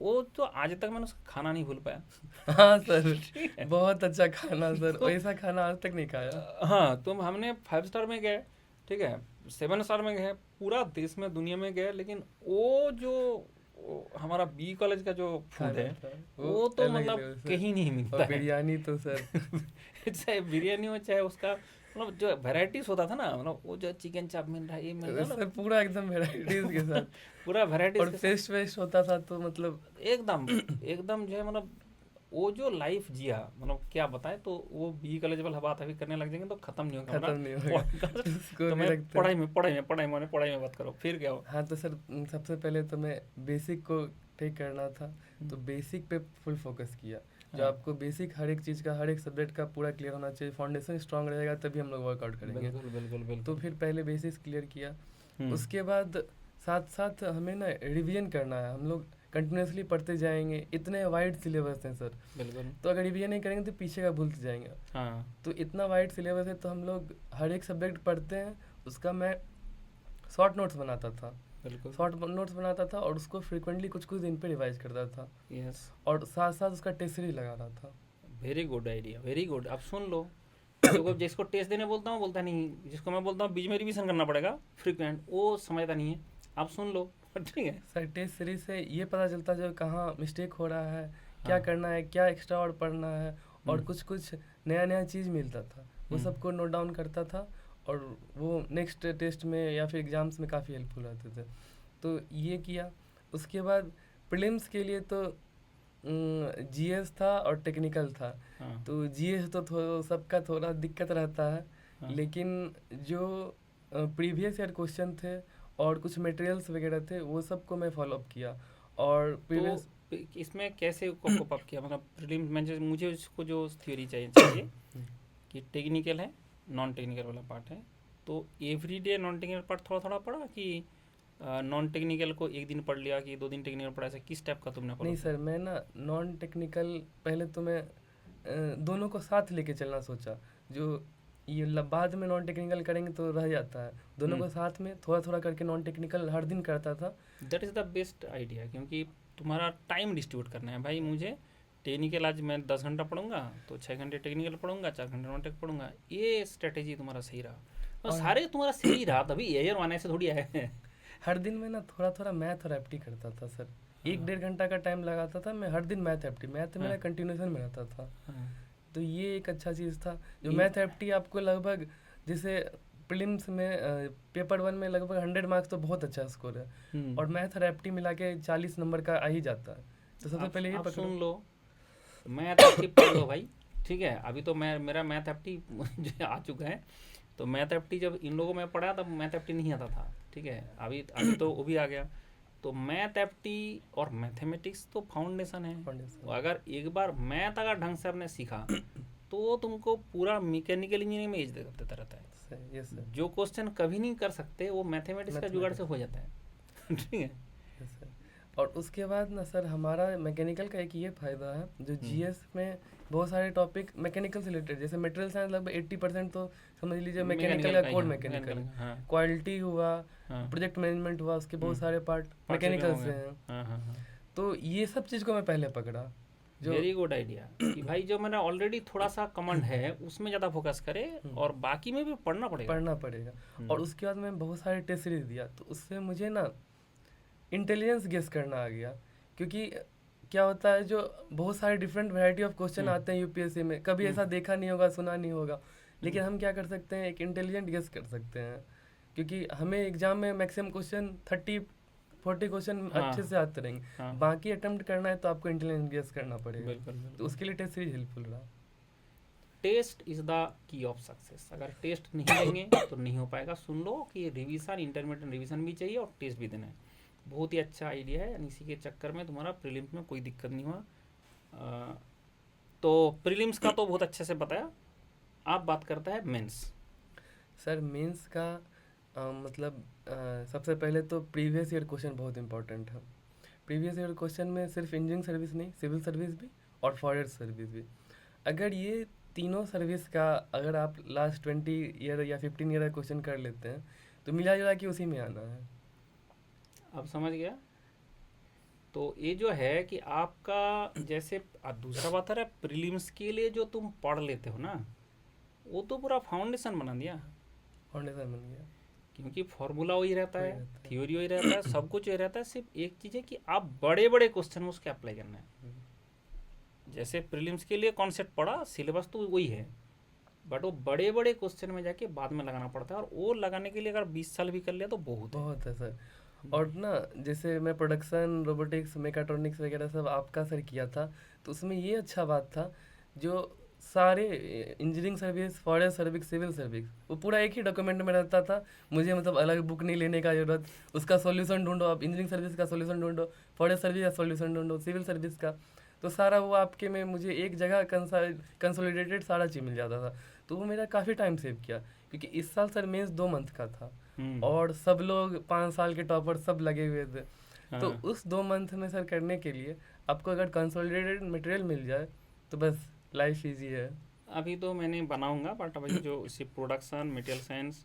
वो तो आज तक मैंने उसका खाना नहीं भूल पाया। हाँ सर, ठीक है। बहुत अच्छा खाना सर, तो वैसा खाना आज तक नहीं खाया। हाँ, तो हमने 5 स्टार में गए, ठीक है, 7 स्टार में गए, पूरा देश में दुनिया में गए, लेकिन वो जो हमारा बी कॉलेज का जो फूड खाना है, था वो तो अलग ही मतलब लेवल सर। कहीं नहीं और मिलता है। बिरयानी तो सर चाहे बिरयानी हो, चाहे उसका मतलब जो वेराइटीज होता था ना, मतलब वो जो चिकन चाप मिल रहा है, ये मिल रहा है, सर मतलब पूरा एकदम वेराइटीज के साथ। पूरा वेराइटीज और के साथ, फेस्ट वेस्ट होता था तो मतलब एकदम एकदम जो है, मतलब वो जो लाइफ जिया, मतलब क्या बताएं। तो वो बी कॉलेज वाला बात अभी करने लग जाएंगे तो खत्म नहीं होगा हमारा खत्म नहीं होगा। podcast। उसको तो भी मैं रखते पढ़ाई हैं। में बात करो, फिर क्या हो। हाँ तो सर, सबसे पहले तो मैं बेसिक को ठीक करना था, तो बेसिक पे फुल फोकस किया। जो हाँ, आपको बेसिक हर एक चीज़ का, हर एक सब्जेक्ट का पूरा क्लियर होना चाहिए, फाउंडेशन स्ट्रांग रहेगा तभी हम लोग वर्कआउट करेंगे। बिल्कुल बिल्कुल तो बिल्कुल। फिर पहले बेसिक्स क्लियर किया, हम्म, उसके बाद साथ साथ हमें ना रिवीजन करना है। हम लोग कंटिन्यूसली पढ़ते जाएंगे, इतने वाइड सिलेबस हैं सर, बिल्कुल। तो अगर रिवीजन नहीं करेंगे तो पीछे का भूलते जाएंगे। हाँ, तो इतना वाइड सिलेबस है, तो हम लोग हर एक सब्जेक्ट पढ़ते हैं, उसका मैं शॉर्ट नोट्स बनाता था। बिल्कुल। शॉर्ट नोट्स बनाता था और उसको फ्रिक्वेंटली कुछ कुछ दिन पे रिवाइज करता था, यस। और साथ साथ उसका टेस्ट सीरीज लगा रहा था। Very good idea, very good. अब सुन लो, देखो जिसको टेस्ट देने बोलता हूँ बोलता नहीं, जिसको मैं बोलता हूँ बीच में रिवीजन करना पड़ेगा फ्रीक्वेंट, वो समझता नहीं है। आप सुन लो, ठीक है। सर टेस्ट सीरीज से ये पता चलता जो कहाँ मिस्टेक हो रहा है, क्या हाँ। करना है, क्या एक्स्ट्रा और पढ़ना है, और हम्म, कुछ कुछ नया नया चीज़ मिलता था, वो हम्म। सबको नोट डाउन करता था, और वो नेक्स्ट टेस्ट में या फिर एग्ज़ाम्स में काफ़ी हेल्पफुल रहते थे। तो ये किया। उसके बाद प्रीलिम्स के लिए तो जीएस था और टेक्निकल था। हाँ, तो जीएस तो सबका थोड़ा दिक्कत रहता है, हाँ। लेकिन जो प्रीवियस ईयर क्वेश्चन थे और कुछ मटेरियल्स वगैरह थे, वो सबको मैं फॉलो अप किया। और तो प्रीवियस इसमें कैसे कोप अप किया, मतलब प्रीलिम्स में मुझे उसको जो थ्योरी चाहिए कि टेक्निकल है, नॉन टेक्निकल वाला पार्ट है, तो एवरीडे नॉन टेक्निकल पार्ट थोड़ा थोड़ा पढ़ा कि नॉन टेक्निकल को एक दिन पढ़ लिया कि 2 दिन टेक्निकल पढ़ा, ऐसा किस टाइप का तुमने फॉलो नहीं किया? सर, मैं ना नॉन टेक्निकल पहले तो मैं दोनों को साथ लेके चलना सोचा। जो ये बाद में नॉन टेक्निकल करेंगे तो रह जाता है, दोनों को साथ में थोड़ा थोड़ा करके नॉन टेक्निकल हर दिन करता था। That is the best idea, क्योंकि तुम्हारा टाइम डिस्ट्रीब्यूट करना है भाई। मुझे टेक्निकल आज मैं 10 घंटा पढ़ूंगा तो 6 घंटे टेक्निकल पढ़ूंगा, 4 घंटे नॉन टेक पढ़ूंगा, ये स्ट्रेटेजी तुम्हारा सही रहा। और और सारे तुम्हारा सही रहा तभी एयर आने से थोड़ी आए। हर दिन मैं ना थोड़ा थोड़ा मैथ और एप्टी करता था सर। एक हाँ, 1.5 घंटा का टाइम लगाता था, मैं हर दिन मैथ एप्टी, मैथ मेरा हाँ, कंटिन्यूशन में रहता था। हाँ। तो ये एक अच्छा चीज़ था। जो इन मैथ एप्टी आपको लगभग, जैसे प्रीलिम्स में पेपर 1 में लगभग 100 मार्क्स तो बहुत अच्छा स्कोर है, और मैथ और एप्टी मिला के 40 नंबर का आ ही जाता है। तो सबसे आप पहले ये आप पकड़ो। सुन लो, मैथ एप्टी पढ़ लो भाई, ठीक है। अभी तो मेरा मैथ एप्टी जो आ चुका है, तो मैथ एप्टी जब इन लोगों में पढ़ा तब मैथ एप्टी नहीं आता था, ठीक है। अभी अभी तो वो भी आ गया। तो मैथ एप्टी और मैथमेटिक्स तो फाउंडेशन है। फाउंडेशन। अगर एक बार मैथ अगर ढंग से आपने सीखा तो वो तुमको पूरा मैकेनिकल इंजीनियरिंग में एज देता रहता है। सही, यस सर। जो क्वेश्चन कभी नहीं कर सकते वो मैथमेटिक्स का जुगाड़ से मैथमेटिक्स। हो जाता है। ठीक है। Yes sir. और उसके बाद ना सर, हमारा मैकेनिकल का एक ये फ़ायदा है, जो जीएस में बहुत सारे टॉपिक मैकेनिकल से रिलेटेड, जैसे मटेरियल साइंस लगभग 80% तो समझ लीजिए मैकेनिकल मैकेनिकल का का ही, कोड हाँ, मैकेनिकल मैकेनिकल है। का, हाँ, क्वालिटी हुआ, हाँ। प्रोजेक्ट मैनेजमेंट हुआ, उसके बहुत सारे पार्ट पार्ट से मैकेनिकल हो से गया। हैं। हाँ, हाँ, हाँ। तो ये सब चीज़ को मैं पहले पकड़ा, जो वेरी गुड आइडिया कि भाई जो मेरा ऑलरेडी थोड़ा सा कमांड है उसमें ज़्यादा फोकस करे, और बाकी में भी पढ़ना पड़ेगा। पढ़ना पड़ेगा। और उसके बाद मैं बहुत सारे टेस्ट सीरीज दिया, तो उससे मुझे ना इंटेलिजेंस गेस करना आ गया। क्योंकि क्या होता है, जो बहुत सारे डिफरेंट वैरायटी ऑफ क्वेश्चन आते हैं यूपीएससी में, कभी ऐसा देखा नहीं होगा, सुना नहीं होगा, लेकिन हम क्या कर सकते हैं, एक इंटेलिजेंट गेस कर सकते हैं। क्योंकि हमें एग्जाम में मैक्सिमम क्वेश्चन 30-40 क्वेश्चन हाँ, अच्छे से आते रहेंगे, हाँ। बाकी अटेम्प्ट करना है तो आपको इंटेलिजेंट गेस करना पड़ेगा। बिल्कुल, तो बिल्कुल। उसके लिए टेस्ट सीरीज हेल्पफुल रहा। Test is the key of success. अगर टेस्ट नहीं देंगे तो नहीं हो पाएगा। सुन लो कि रिवीजन, इंटरमीडिएट रिवीजन भी चाहिए और टेस्ट भी देना है। बहुत ही अच्छा आइडिया है, इसी के चक्कर में तुम्हारा प्रीलिम्स में कोई दिक्कत नहीं हुआ। तो प्रीलिम्स का तो बहुत अच्छे से बताया। आप बात करता है मेंस। सर मेंस का मतलब सबसे पहले तो प्रीवियस ईयर क्वेश्चन बहुत इंपॉर्टेंट है। प्रीवियस ईयर क्वेश्चन में सिर्फ इंजीनियरिंग सर्विस नहीं, सिविल सर्विस भी और फॉरेस्ट सर्विस भी। अगर ये तीनों सर्विस का अगर आप लास्ट 20 ईयर या 15 ईयर का क्वेश्चन कर लेते हैं, तो मिला जुला के उसी में आना है। अब समझ गया। तो ये जो है कि आपका जैसे दूसरा बात है प्रीलिम्स के लिए जो तुम पढ़ लेते हो ना, वो तो पूरा फाउंडेशन बना दिया। फाउंडेशन बन गया। क्योंकि फॉर्मूला वही रहता वही है, रहता है। थ्योरी वही रहता है, सब कुछ वही रहता है। सिर्फ एक चीज़ है कि आप बड़े बड़े क्वेश्चन में उसके अप्लाई करना है। जैसे प्रीलिम्स के लिए कॉन्सेप्ट पढ़ा, सिलेबस तो वही है, बट वो बड़े बड़े क्वेश्चन में जाके बाद में लगाना पड़ता है, और वो लगाने के लिए अगर 20 साल भी कर लिया तो बहुत है। बहुत है सर। और ना जैसे मैं प्रोडक्शन, रोबोटिक्स, मेकाट्रॉनिक्स वगैरह सब आपका सर किया था, तो उसमें ये अच्छा बात था, जो सारे engineering service, forest service, civil service, वो पूरा एक ही डॉक्यूमेंट में रहता था। मुझे मतलब अलग बुक नहीं लेने का ज़रूरत, उसका सॉल्यूशन ढूंढो, आप इंजीनियरिंग सर्विस का सॉल्यूशन ढूंढो, फॉरेस्ट सर्विस का सॉल्यूशन ढूंढो, सिविल सर्विस का, तो सारा वो आपके में मुझे एक जगह कंसोलिडेटेड सारा चीज़ मिल जाता था। तो वो मेरा काफ़ी टाइम सेव किया। क्योंकि इस साल सर मेंस 2 मंथ का था, और सब लोग 5 साल के टॉपर सब लगे हुए थे। तो हाँ। उस 2 मंथ में सर करने के लिए आपको अगर कंसोलिडेटेड मटेरियल मिल जाए तो बस लाइफ ईजी है। अभी तो मैंने बनाऊंगा, बट अभी जो सिर्फ production, material science,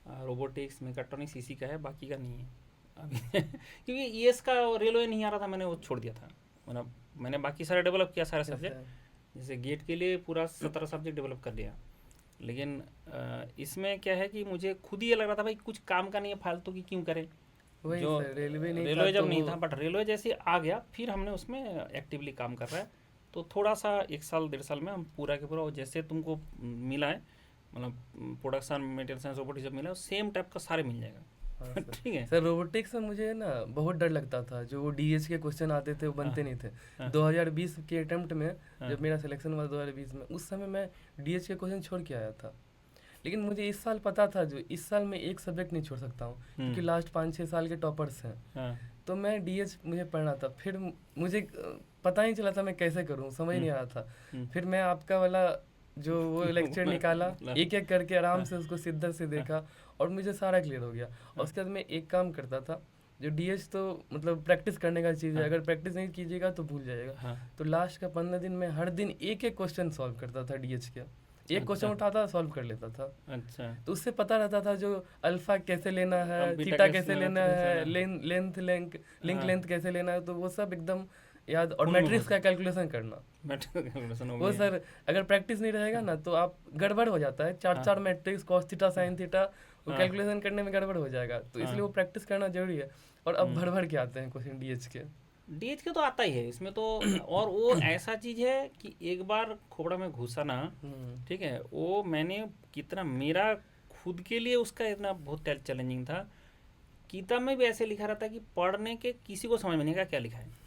robotics, mechatronics इसी का है, बाकी का नहीं है अभी। क्योंकि ईएस का रेलवे नहीं आ रहा था, मैंने वो छोड़ दिया था। मतलब मैंने बाकी सारे डेवलप किया, सारे सब्जेक्ट, जैसे गेट के लिए पूरा 17 सब्जेक्ट डेवलप कर लिया, लेकिन इसमें क्या है कि मुझे खुद ही ये लग रहा था भाई कुछ काम का नहीं है, फालतू की क्यों करें। वही जो सर, रेलवे नहीं था रेलवे जब तो नहीं वो था, बट रेलवे जैसे आ गया फिर हमने उसमें एक्टिवली काम कर रहा है। तो थोड़ा सा 1 साल 1.5 साल में हम पूरा के पूरा जैसे तुमको मिला है, मतलब प्रोडक्शन मटेरियल साइंस रोबोटिक्स जब मिला है सेम टाइप का सारे मिल हाँ जाएगा। सर। ठीक है। सर रोबोटिक्स में मुझे ना बहुत डर लगता था, जो वो डीएच के क्वेश्चन आते थे वो हाँ बनते नहीं थे। हाँ 2020 के अटेम्प्ट में, हाँ जब मेरा सिलेक्शन हुआ 2020 में, उस समय मैं डीएच के क्वेश्चन छोड़ के आया था। लेकिन मुझे इस साल पता था जो इस साल मैं एक सब्जेक्ट नहीं छोड़ सकता हूँ, क्योंकि लास्ट 5-6 साल के टॉपर्स हैं। हाँ तो मैं डीएच मुझे पढ़ना था, फिर मुझे पता नहीं चला था मैं कैसे करूँ, समझ नहीं आ रहा था। हम्म, फिर मैं आपका वाला जो वो लेक्चर निकाला, हाँ एक एक करके आराम हाँ से उसको शिद्दत से हाँ देखा, और मुझे सारा क्लियर हो गया। और उसके बाद मैं एक काम करता था, जो डीएच तो मतलब प्रैक्टिस करने का चीज़ है, हाँ अगर प्रैक्टिस नहीं कीजिएगा तो भूल जाइएगा। हाँ। तो लास्ट का 15 दिन में हर दिन एक एक क्वेश्चन सॉल्व करता था डीएच के, एक क्वेश्चन अच्छा उठाता सॉल्व कर लेता था। अच्छा। तो उससे पता रहता था जो अल्फा कैसे लेना है, अब बीटा थीटा कैसे कैसे लेना, लेना थीटा कैसे है, लेना। लिंक हाँ लेंथ कैसे लेना है, तो वो सब एकदम याद। और फुल मैट्रिक्स मेमोरी। का कैलकुलेशन करना, मेट्रिक कैलकुलेशन हो वो गया। सर अगर प्रैक्टिस नहीं रहेगा ना तो आप गड़बड़ हो जाता है। चार हाँ चार matrix, cos theta sine theta, वो हाँ कैलकुलेशन करने में गड़बड़ हो जाएगा, तो इसलिए हाँ। वो प्रैक्टिस करना जरूरी है। और अब भर भर के आते हैं क्वेश्चन डीएच के। डीएच के तो आता ही है इसमें तो। और वो ऐसा चीज है कि एक बार खोपड़ा में घुसा ना, हम्म, ठीक है, वो मैंने कितना मेरा खुद के लिए उसका इतना बहुत चैलेंजिंग था। किताब में भी ऐसे लिखा रहता है कि पढ़ने के किसी को समझ में नहीं आएगा क्या लिखा है।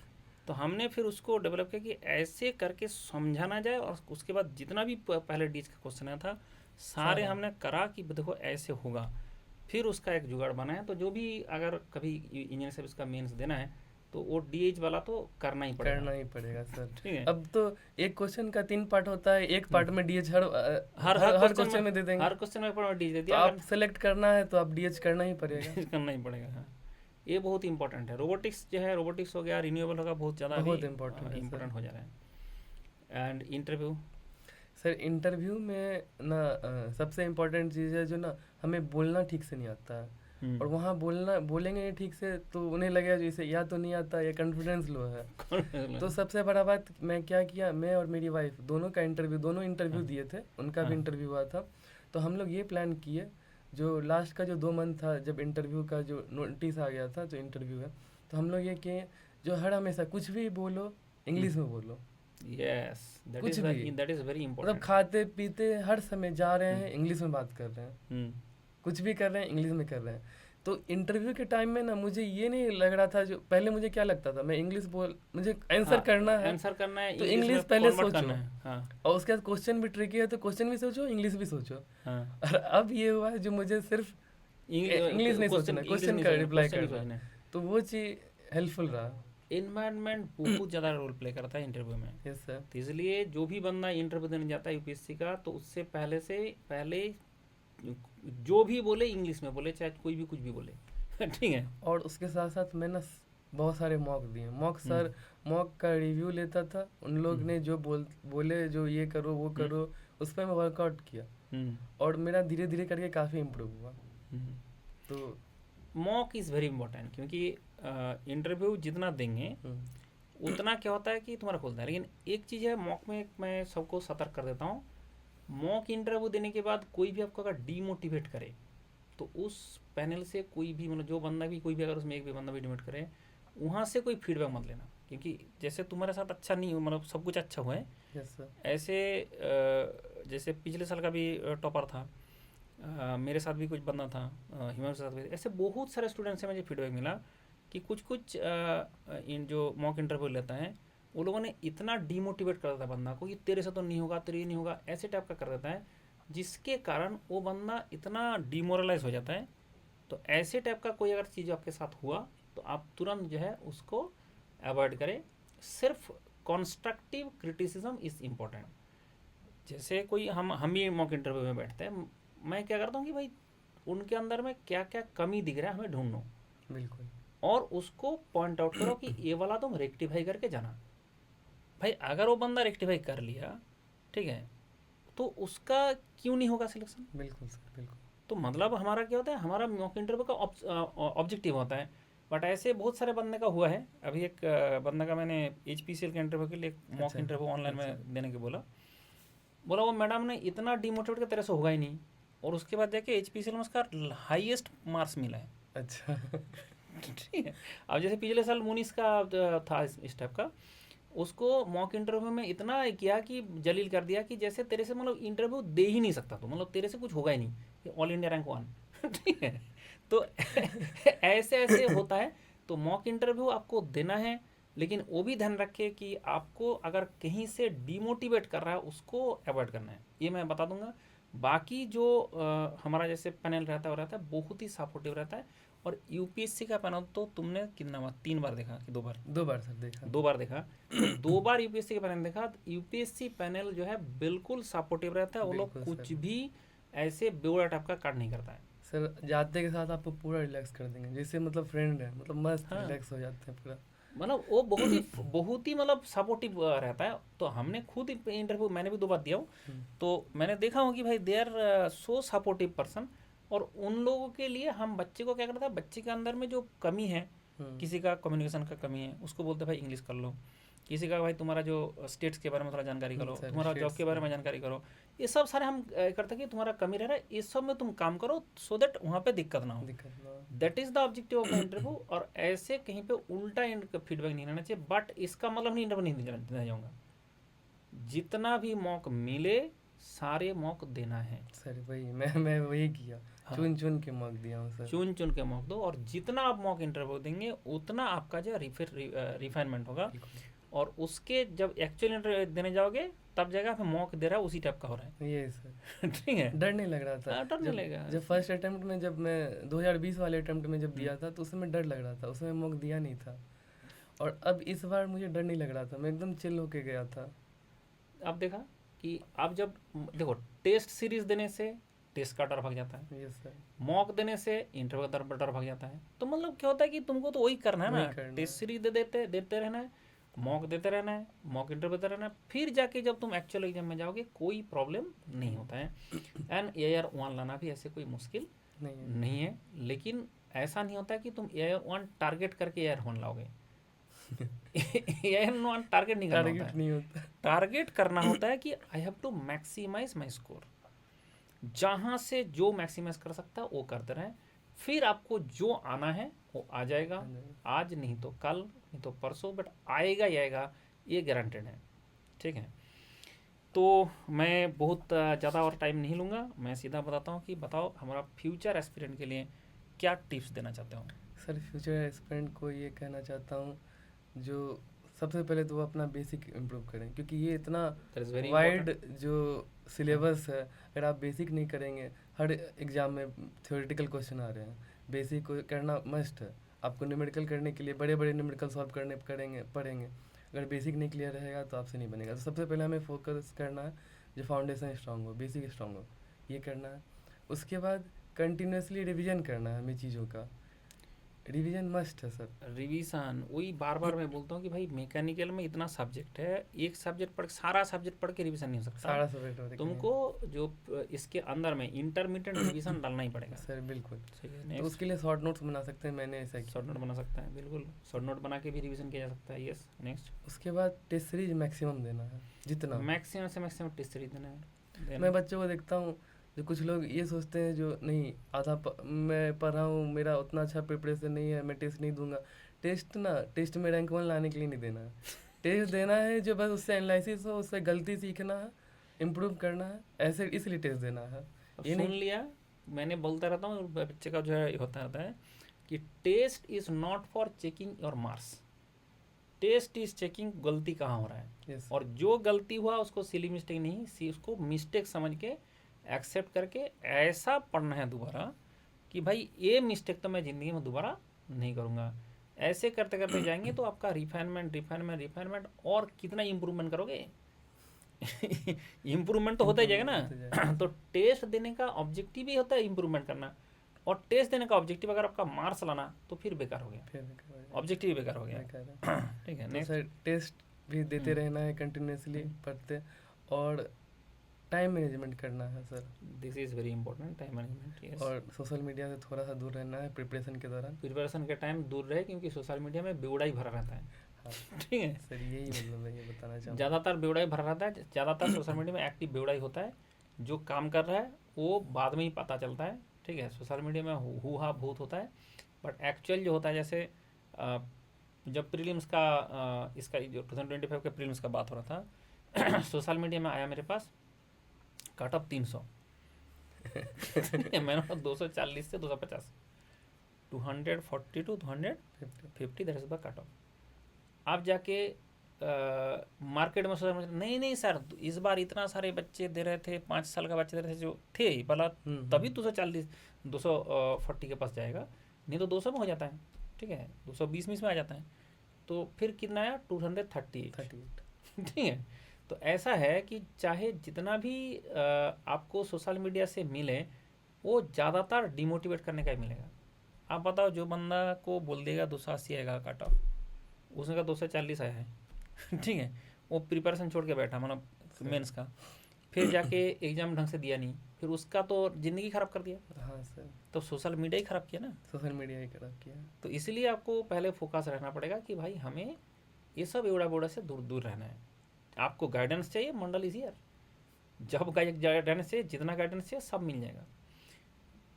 तो हमने फिर उसको डेवलप किया कि ऐसे करके समझाना जाए, और उसके बाद जितना भी पहले डीएच का क्वेश्चन आया था सारे सारा हमने करा कि देखो ऐसे होगा। फिर उसका एक जुगाड़ बनाया। तो जो भी अगर कभी इंजीनियर सर्विस का मेंस देना है तो वो डीएच वाला तो करना ही पड़ेगा। करना ही पड़ेगा सर। ठीक है। अब तो एक क्वेश्चन का 3 पार्ट होता है, एक हम्म। पार्ट में डीएच हर हर हर हर क्वेश्चन में, क्वेश्चन में दे देंगे। हर क्वेश्चन में डीएच दे तो दिया आप अगर। सेलेक्ट करना है तो आप डीएच करना ही पड़ेगा। डीएच करना ही पड़ेगा। हाँ, ये बहुत इंपॉर्टेंट है। रोबोटिक्स जो है, रोबोटिक्स हो गया, रिन्यूएबल होगा, बहुत ज़्यादा अभी बहुत इम्पोर्टेंट है सर। इम्पोर्टेंट हो जा रहा है। And interview. सर इंटरव्यू में ना सबसे इम्पोर्टेंट चीज़ है जो ना, हमें बोलना ठीक से नहीं आता है। और वहाँ बोलेंगे नहीं ठीक से तो उन्हें लगेगा जैसे या तो नहीं आता या कॉन्फिडेंस लो है। तो सबसे बड़ा बात मैं क्या किया, मैं और मेरी वाइफ दोनों का इंटरव्यू, दोनों इंटरव्यू हाँ दिए थे, उनका भी हाँ इंटरव्यू हुआ था। तो हम लोग ये प्लान किए, जो लास्ट का जो 2 मंथ था जब इंटरव्यू का जो नोटिस आ गया था जो इंटरव्यू है, तो हम लोग ये किए, जो हर हमेशा कुछ भी बोलो इंग्लिश में बोलो। यस, कुछ भी, दैट इज़ वेरी मतलब इंपॉर्टेंट। खाते पीते हर समय जा रहे हैं इंग्लिश में बात कर रहे हैं, हम्म कुछ भी कर रहे हैं इंग्लिश में कर रहे हैं। तो इंटरव्यू के टाइम में ना मुझे ये नहीं लग रहा था, जो पहले मुझे क्या लगता था, मैं इंग्लिश बोल, मुझे आंसर हाँ, करना है आंसर करना है, तो इंग्लिश में इंग्लिश पहले कन्वर्ट सोचो, करना है। हाँ और उसके बाद क्वेश्चन भी ट्रिकी है तो क्वेश्चन भी सोचो, इंग्लिश भी सोचो। हाँ। और अब ये हुआ है जो मुझे सिर्फ इंग्लिश नहीं क्वेश्चन सोचना है, इंग्लिश क्वेश्चन नहीं का सोचना, रिप्लाई क्वेश्चन ही करना सोचना है। है। तो वो चीज़ हेल्पफुल रहा। इन्वायरमेंट बहुत ज़्यादा रोल प्ले करता है इंटरव्यू में। Yes sir. तो इसलिए जो भी बंदा इंटरव्यू देने जाता है यूपीएससी का, तो उससे पहले जो भी बोले इंग्लिश में बोले, चाहे कोई भी कुछ भी बोले। ठीक है। और उसके साथ साथ मैंने बहुत सारे मॉक दिए, मॉक सर, मॉक का रिव्यू लेता था, उन लोग ने जो बोले जो ये करो वो करो, उस पर मैं वर्कआउट किया, और मेरा धीरे धीरे करके काफ़ी इम्प्रूव हुआ। तो मॉक इज़ वेरी इंपॉर्टेंट, क्योंकि इंटरव्यू जितना देंगे उतना क्या होता है कि तुम्हारा खुलता है। लेकिन एक चीज़ है मॉक में, मैं सबको सतर्क कर देता हूँ, मॉक इंटरव्यू देने के बाद कोई भी आपको अगर डीमोटिवेट करे, तो उस पैनल से कोई भी, मतलब जो बंदा भी, कोई भी अगर उसमें एक भी बंदा भी डिमोट करे, वहाँ से कोई फीडबैक मत लेना। क्योंकि जैसे तुम्हारे साथ अच्छा नहीं हो, मतलब सब कुछ अच्छा हुआ है, यस सर। ऐसे जैसे पिछले साल का भी टॉपर था, मेरे साथ भी कुछ बंदा था, हिमांशु के साथ भी, ऐसे बहुत सारे स्टूडेंट से मुझे फीडबैक मिला कि कुछ इन जो मॉक इंटरव्यू लेता है, वो लोगों ने इतना डीमोटिवेट कर देता है बंदा को कि तेरे से तो नहीं होगा, तेरे ये नहीं होगा, ऐसे टाइप का कर देता है, जिसके कारण वो बंदा इतना डिमोरलाइज हो जाता है। तो ऐसे टाइप का कोई अगर चीज़ आपके साथ हुआ तो आप तुरंत जो है उसको अवॉइड करें। सिर्फ कॉन्स्ट्रक्टिव क्रिटिसिज्म इज़ इम्पोर्टेंट। जैसे कोई हम भी मॉक इंटरव्यू में बैठते हैं, मैं क्या करता हूँ कि भाई उनके अंदर में क्या क्या कमी दिख रहा है हमें ढूंढो, बिल्कुल। और उसको पॉइंट आउट करो कि ये वाला तुम रेक्टिफाई करके जाना। भाई अगर वो बंदा रेक्टिफाई कर लिया, ठीक है, तो उसका क्यों नहीं होगा सिलेक्शन। बिल्कुल सर, बिल्कुल। तो मतलब हमारा क्या होता है, हमारा मॉक इंटरव्यू का ऑब्जेक्टिव होता है बट ऐसे बहुत सारे बंदे का हुआ है। अभी एक बंदा का मैंने HPCL के इंटरव्यू के लिए मॉक अच्छा इंटरव्यू ऑनलाइन अच्छा में देने के बोला वो मैडम ने इतना डिमोटिवेट का तेरे से होगा ही नहीं, और उसके बाद जाके HPCL में उसका हाईएस्ट मार्क्स मिला है। अच्छा ठीक है। अब जैसे पिछले साल मुनीस का था इस टाइप का, उसको मॉक इंटरव्यू में इतना किया कि जलील कर दिया कि जैसे तेरे से मतलब इंटरव्यू दे ही नहीं सकता, तो मतलब तेरे से कुछ होगा ही नहीं, ऑल इंडिया रैंक 1। ठीक है। तो ऐसे ऐसे होता है। तो मॉक इंटरव्यू आपको देना है, लेकिन वो भी ध्यान रखे कि आपको अगर कहीं से डिमोटिवेट कर रहा है उसको अवॉइड करना है, ये मैं बता दूंगा। बाकी जो हमारा जैसे पैनल रहता है वो रहता है बहुत ही सपोर्टिव रहता है। और यूपीएससी का पैनल तो तुमने कितना बार, 3 बार देखा कि 2 बार? 2 बार सर देखा। 2 बार देखा। तो 2 बार यूपीएससी का पैनल देखा। तो यूपीएससी पैनल जो है बिल्कुल सपोर्टिव रहता है, वो लोग बिल्कुल कुछ सर। भी ऐसे बेवड़ा टाइप का काट नहीं करता है। सर जाते के साथ आपको पूरा रिलैक्स कर देंगे, जैसे मतलब फ्रेंड है, मतलब मस्त हाँ, रिलैक्स हो जाते हैं पूरा। मतलब वो बहुत ही मतलब सपोर्टिव रहता है। तो हमने खुद इंटरव्यू मैंने भी 2 बार दिया हूँ, हम्म, तो मैंने देखा हूँ कि भाई they are so supportive person. और उन लोगों के लिए हम बच्चे को क्या करता है, बच्चे के अंदर में जो कमी है, हम्म, किसी का कम्युनिकेशन का कमी है, उसको बोलते हैं भाई इंग्लिश कर लो। किसी का भाई तुम्हारा जो स्टेट्स के बारे में थोड़ा जानकारी करो, सर तुम्हारा जॉब शेड्स के बारे में जानकारी करो। ये सब सारे हम करते हैं कि तुम्हारा कमी रह रहा है, इस सब में तुम काम करो सो दैट वहाँ पे दिक्कत ना हो। दिक्कत ना हो। That is the objective of the interview. और ऐसे कहीं पे उल्टा फीडबैक नहीं रहना चाहिए। बट इसका मतलब नहीं इंटरव्यू नहीं देना जाऊँगा, जितना भी मौक मिले सारे मौक देना है। सर वही मैं वही किया, हाँ, चुन चुन के मार्क दिया हूँ सर। चुन चुन के मौक दो, और जितना आप मॉक इंटरव्यू देंगे उतना आपका जो रिफाइनमेंट होगा। बिल्कुल और उसके जब एक्चुअल इंटरव्यू देने जाओगे तब जगह पे मॉक दे रहा है उसी टाइप का हो रहा ये सर। है। ठीक है। डर नहीं लग रहा था। हाँ, डर नहीं जब लगेगा। जब फर्स्ट अटेम्प्ट में, जब मैं 2020 वाले अटेम्प्ट में जब हम्म, दिया था तो उसमें डर लग रहा था, उसमें मौक दिया नहीं था। और अब इस बार मुझे डर नहीं लग रहा था, मैं एकदम चिल होके गया था। अब देखा कि आप जब देखो टेस्ट सीरीज देने से टेस्ट का डर भाग जाता है, यस सर। मॉक देने से इंटरव्यू का डर भाग जाता है। तो मतलब क्या होता है कि तुमको तो वही करना है वही ना, करना टेस्ट है। सीरीज देते रहना है, मॉक देते रहना है, मॉक इंटरव्यू देते रहना है, फिर जाके जब तुम एक्चुअल एग्जाम में जाओगे कोई प्रॉब्लम नहीं होता है। एंड AR1 लाना भी ऐसे कोई मुश्किल नहीं है। नहीं है। लेकिन ऐसा नहीं होता कि तुम AR1 टारगेट करके AR1 लाओगे। AR1 टारगेट नहीं करना होता टारगेट है। नहीं होता। टारगेट करना होता है कि I have to maximise my score. जहाँ से जो मैक्सिमाइज कर सकता है वो करते रहें, फिर आपको जो आना है वो आ जाएगा। आज नहीं तो कल, नहीं तो परसों, बट आएगा ही आएगा, ये गारंटेड है। ठीक है। तो मैं बहुत ज़्यादा और टाइम नहीं लूँगा, मैं सीधा बताता हूँ कि बताओ हमारा फ्यूचर एस्पिरेंट के लिए क्या टिप्स देना चाहते हो? सर फ्यूचर एस्पिरेंट को ये कहना चाहता हूँ, जो सबसे पहले तो वो अपना बेसिक इम्प्रूव करें, क्योंकि ये इतना that is very wide important. जो सिलेबस है, अगर आप बेसिक नहीं करेंगे, हर एग्ज़ाम में थ्योरेटिकल क्वेश्चन आ रहे हैं, बेसिक को करना मस्ट है। आपको न्यूमेरिकल करने के लिए बड़े बड़े न्यूमेरिकल सॉल्व करने पढ़ेंगे, अगर बेसिक नहीं क्लियर रहेगा तो आपसे नहीं बनेगा। तो सबसे पहले हमें फोकस करना है जो फाउंडेशन स्ट्रांग हो, बेसिक स्ट्रांग हो, ये करना है। उसके बाद कंटिन्यूसली रिवीजन करना है हमें चीज़ों का, रिवीजन मस्ट है सर। रिवीजन, वही बार बार मैं बोलता हूँ कि भाई मैकेनिकल में इतना सब्जेक्ट है, एक सब्जेक्ट पढ़ सारा सब्जेक्ट पढ़ के रिवीजन नहीं हो सकता। सारा सब्जेक्ट हो तुमको जो इसके अंदर में इंटरमीडिएट रिवीजन डालना ही पड़ेगा। सर बिल्कुल। ठीक है। तो नेक्स्ट, उसके लिए शॉर्ट नोट्स बना सकते हैं, मैंने ऐसा शॉर्ट किया। नोट बना सकता है, बिल्कुल शॉर्ट नोट बना के भी रिवीजन किया जा सकता है। यस। नेक्स्ट, उसके बाद टेस्ट सीरीज मैक्सिमम देना है जितना। मैक्सिमम से मैक्सिमम टेस्ट सीरीज देना है। मैं देन बच्चों को देखता हूँ जो कुछ लोग ये सोचते हैं, जो नहीं मैं पढ़ा हूँ, मेरा उतना अच्छा प्रिपरेशन नहीं है, मैं टेस्ट नहीं दूंगा। टेस्ट में रैंक 1 लाने के लिए नहीं देना है। टेस्ट देना है जो बस उससे एनालिसिस हो, उससे गलती सीखना है, इम्प्रूव करना है, ऐसे इसलिए टेस्ट देना है। अब ये सुन नहीं। लिया, मैंने बोलता रहता हूँ बच्चे का जो है होता रहता है कि test is not for checking your marks, test is checking गलती कहाँ हो रहा है। यस। और जो गलती हुआ उसको सिली मिस्टेक नहीं, उसको मिस्टेक समझ के एक्सेप्ट करके ऐसा पढ़ना है दोबारा कि भाई ये मिस्टेक तो मैं ज़िंदगी में दोबारा नहीं करूँगा। ऐसे करते करते जाएंगे तो आपका रिफाइनमेंट और कितना इम्प्रूवमेंट करोगे। इम्प्रूवमेंट तो होता ही जाएगा होते जाएगा। ना। तो टेस्ट देने का ऑब्जेक्टिव ही होता है इम्प्रूवमेंट करना, और टेस्ट देने का ऑब्जेक्टिव अगर आपका मार्क्स लाना तो फिर बेकार हो गया, फिर ऑब्जेक्टिव ही बेकार हो गया। बेकार है। ठीक है। तो नेक्स्ट, सर टेस्ट भी देते रहना है, कंटिन्यूसली पढ़ते, और टाइम मैनेजमेंट करना है sir, this is very important, time management. Yes, और सोशल मीडिया से थोड़ा सा दूर रहना है प्रिपरेशन के दौरान। प्रिपरेशन के टाइम दूर रहे, क्योंकि सोशल मीडिया में बेवड़ा ही भरा रहता है। हाँ ठीक है, सर, यही मतलब मैं ये बताना चाहूँगा। ज़्यादातर बेवड़ा ही भरा रहता है, ज़्यादातर सोशल मीडिया में एक्टिव बेवड़ा ही होता है। जो काम कर रहा है वो बाद में ही पता चलता है। ठीक है, सोशल मीडिया में हु हा बहुत होता है, बट एक्चुअल जो होता है, जैसे जब प्रीलिम्स का इसका जो 2025 के प्रीलिम्स का बात हो रहा था सोशल मीडिया में आया मेरे पास कट ऑफ 300 मैंने 240 से 250, 240 to 250 that is the cut off. आप जाके मार्केट में सोचा नहीं सर इस बार इतना सारे बच्चे दे रहे थे, 5 साल का बच्चे दे रहे थे जो थे भला, तभी 240 240 के पास जाएगा, नहीं तो 200 में हो जाता है। ठीक है, 220 में आ जाता है, तो फिर कितना आया 238। ठीक है, तो ऐसा है कि चाहे जितना भी आपको सोशल मीडिया से मिले वो ज़्यादातर डिमोटिवेट करने का ही मिलेगा। आप बताओ, जो बंदा को बोल देगा 280 आएगा कट ऑफ, उसने का 240 आया है ठीक है, वो प्रिपरेशन छोड़ के बैठा, मतलब मेंस का, फिर जाके एग्जाम ढंग से दिया नहीं, फिर उसका तो ज़िंदगी ख़राब कर दिया। हाँ सर, तो सोशल मीडिया ही ख़राब किया ना, सोशल मीडिया ही खराब किया। तो इसलिए आपको पहले फोकस रहना पड़ेगा कि भाई हमें ये सब एवड़ा बोड़ा से दूर दूर रहना है। आपको गाइडेंस चाहिए, मंडल इज हियर। जब गाइडेंस चाहिए, जितना गाइडेंस चाहिए सब मिल जाएगा।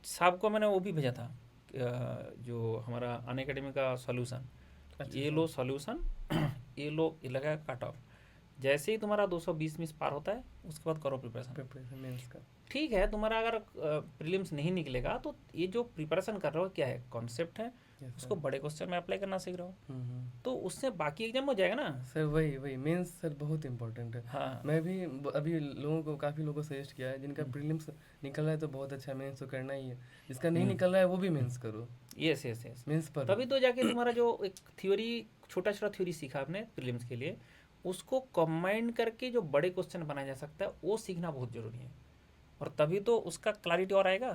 सबको मैंने वो भी भेजा था जो हमारा अनअकैडमी का सॉल्यूशन, ये लो सॉल्यूशन ये लो, ये लगा कट ऑफ। जैसे ही तुम्हारा 220 मिस पार होता है उसके बाद करो प्रिपरेशन मेंस का। ठीक है, तुम्हारा अगर प्रीलिम्स नहीं निकलेगा तो ये जो प्रिपरेशन कर रहे हो क्या है, कॉन्सेप्ट है, उसको बड़े क्वेश्चन में अप्लाई करना सीख रहे हो, तो उससे बाकी एग्जाम हो जाएगा ना सर। वही मेंस सर बहुत इंपॉर्टेंट है। हाँ, मैं भी अभी काफ़ी लोगों को सजेस्ट किया है, जिनका प्रीलिम्स निकल रहा है तो बहुत अच्छा, मेंस तो करना ही है। जिसका नहीं निकल रहा है वो भी मेंस करो। यस यस यस, मेंस पर तभी तो जाके तुम्हारा जो एक थ्योरी, छोटा छोटा थ्योरी सीखा आपने प्रीलिम्स के लिए, उसको कंबाइन करके जो बड़े क्वेश्चन बनाया जा सकता है वो सीखना बहुत ज़रूरी है। और तभी तो उसका क्लैरिटी और आएगा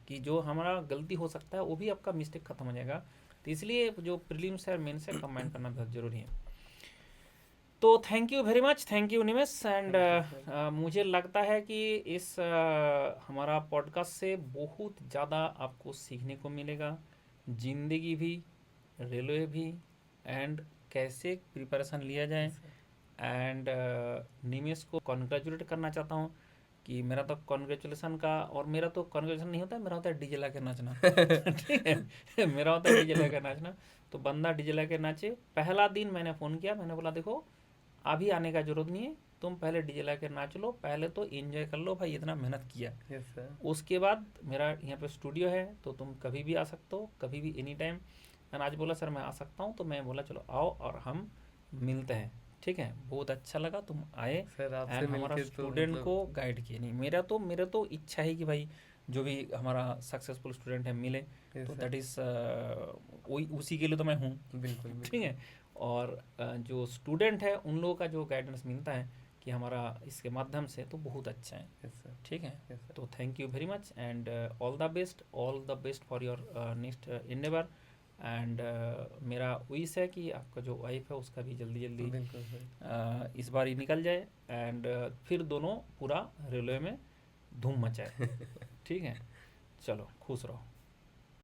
कि जो हमारा गलती हो सकता है वो भी आपका मिस्टेक खत्म हो जाएगा। तो इसलिए जो प्रीलिम्स है मेंस से कंबाइन करना बहुत ज़रूरी है। तो thank you very much, thank you Nimesh. And मुझे लगता है कि इस हमारा पॉडकास्ट से बहुत ज़्यादा आपको सीखने को मिलेगा, ज़िंदगी भी, रेलवे भी, एंड कैसे प्रिपरेशन लिया जाए। एंड निमेश को कॉन्ग्रेचुलेट करना चाहता हूँ कि मेरा तो कॉन्ग्रेचुलेसन का, और मेरा तो कॉन्ग्रेचुलेसन नहीं होता है, मेरा होता है डीजे ला के नाचना ठीक है, मेरा होता है डीजे ला के नाचना। तो बंदा डीजे ला के नाचे। पहला दिन मैंने फ़ोन किया, मैंने बोला देखो अभी आने का जरूरत नहीं है, तुम पहले डीजे ला के नाच लो, पहले तो एंजॉय कर लो भाई, इतना मेहनत किया। Yes sir. उसके बाद मेरा यहाँ पे स्टूडियो है, तो तुम कभी भी आ सकते हो, कभी भी एनी टाइम। मैंने आज बोला सर मैं आ सकता हूँ, तो मैं बोला चलो आओ और हम मिलते हैं। ठीक है, बहुत अच्छा लगा तुम आए सर आपसे एंड हमारा मिलके तो स्टूडेंट मतलब को गाइड किए। नहीं, मेरा तो इच्छा है कि भाई जो भी हमारा सक्सेसफुल स्टूडेंट है मिले, Yes, तो sir. दैट इज़ वही, उसी के लिए तो मैं हूँ। बिल्कुल ठीक है, और जो स्टूडेंट है उन लोगों का जो गाइडेंस मिलता है कि हमारा इसके माध्यम से, तो बहुत अच्छा है। Yes sir. ठीक है, यस सर। तो thank you very much and all the best for your next Endeavour. And मेरा विश है कि आपका जो वाइफ है उसका भी जल्दी जल्दी बिल्कुल सर। इस बार ही निकल जाए, एंड फिर दोनों पूरा रेलवे में धूम मचाए। ठीक है, चलो खुश रहो।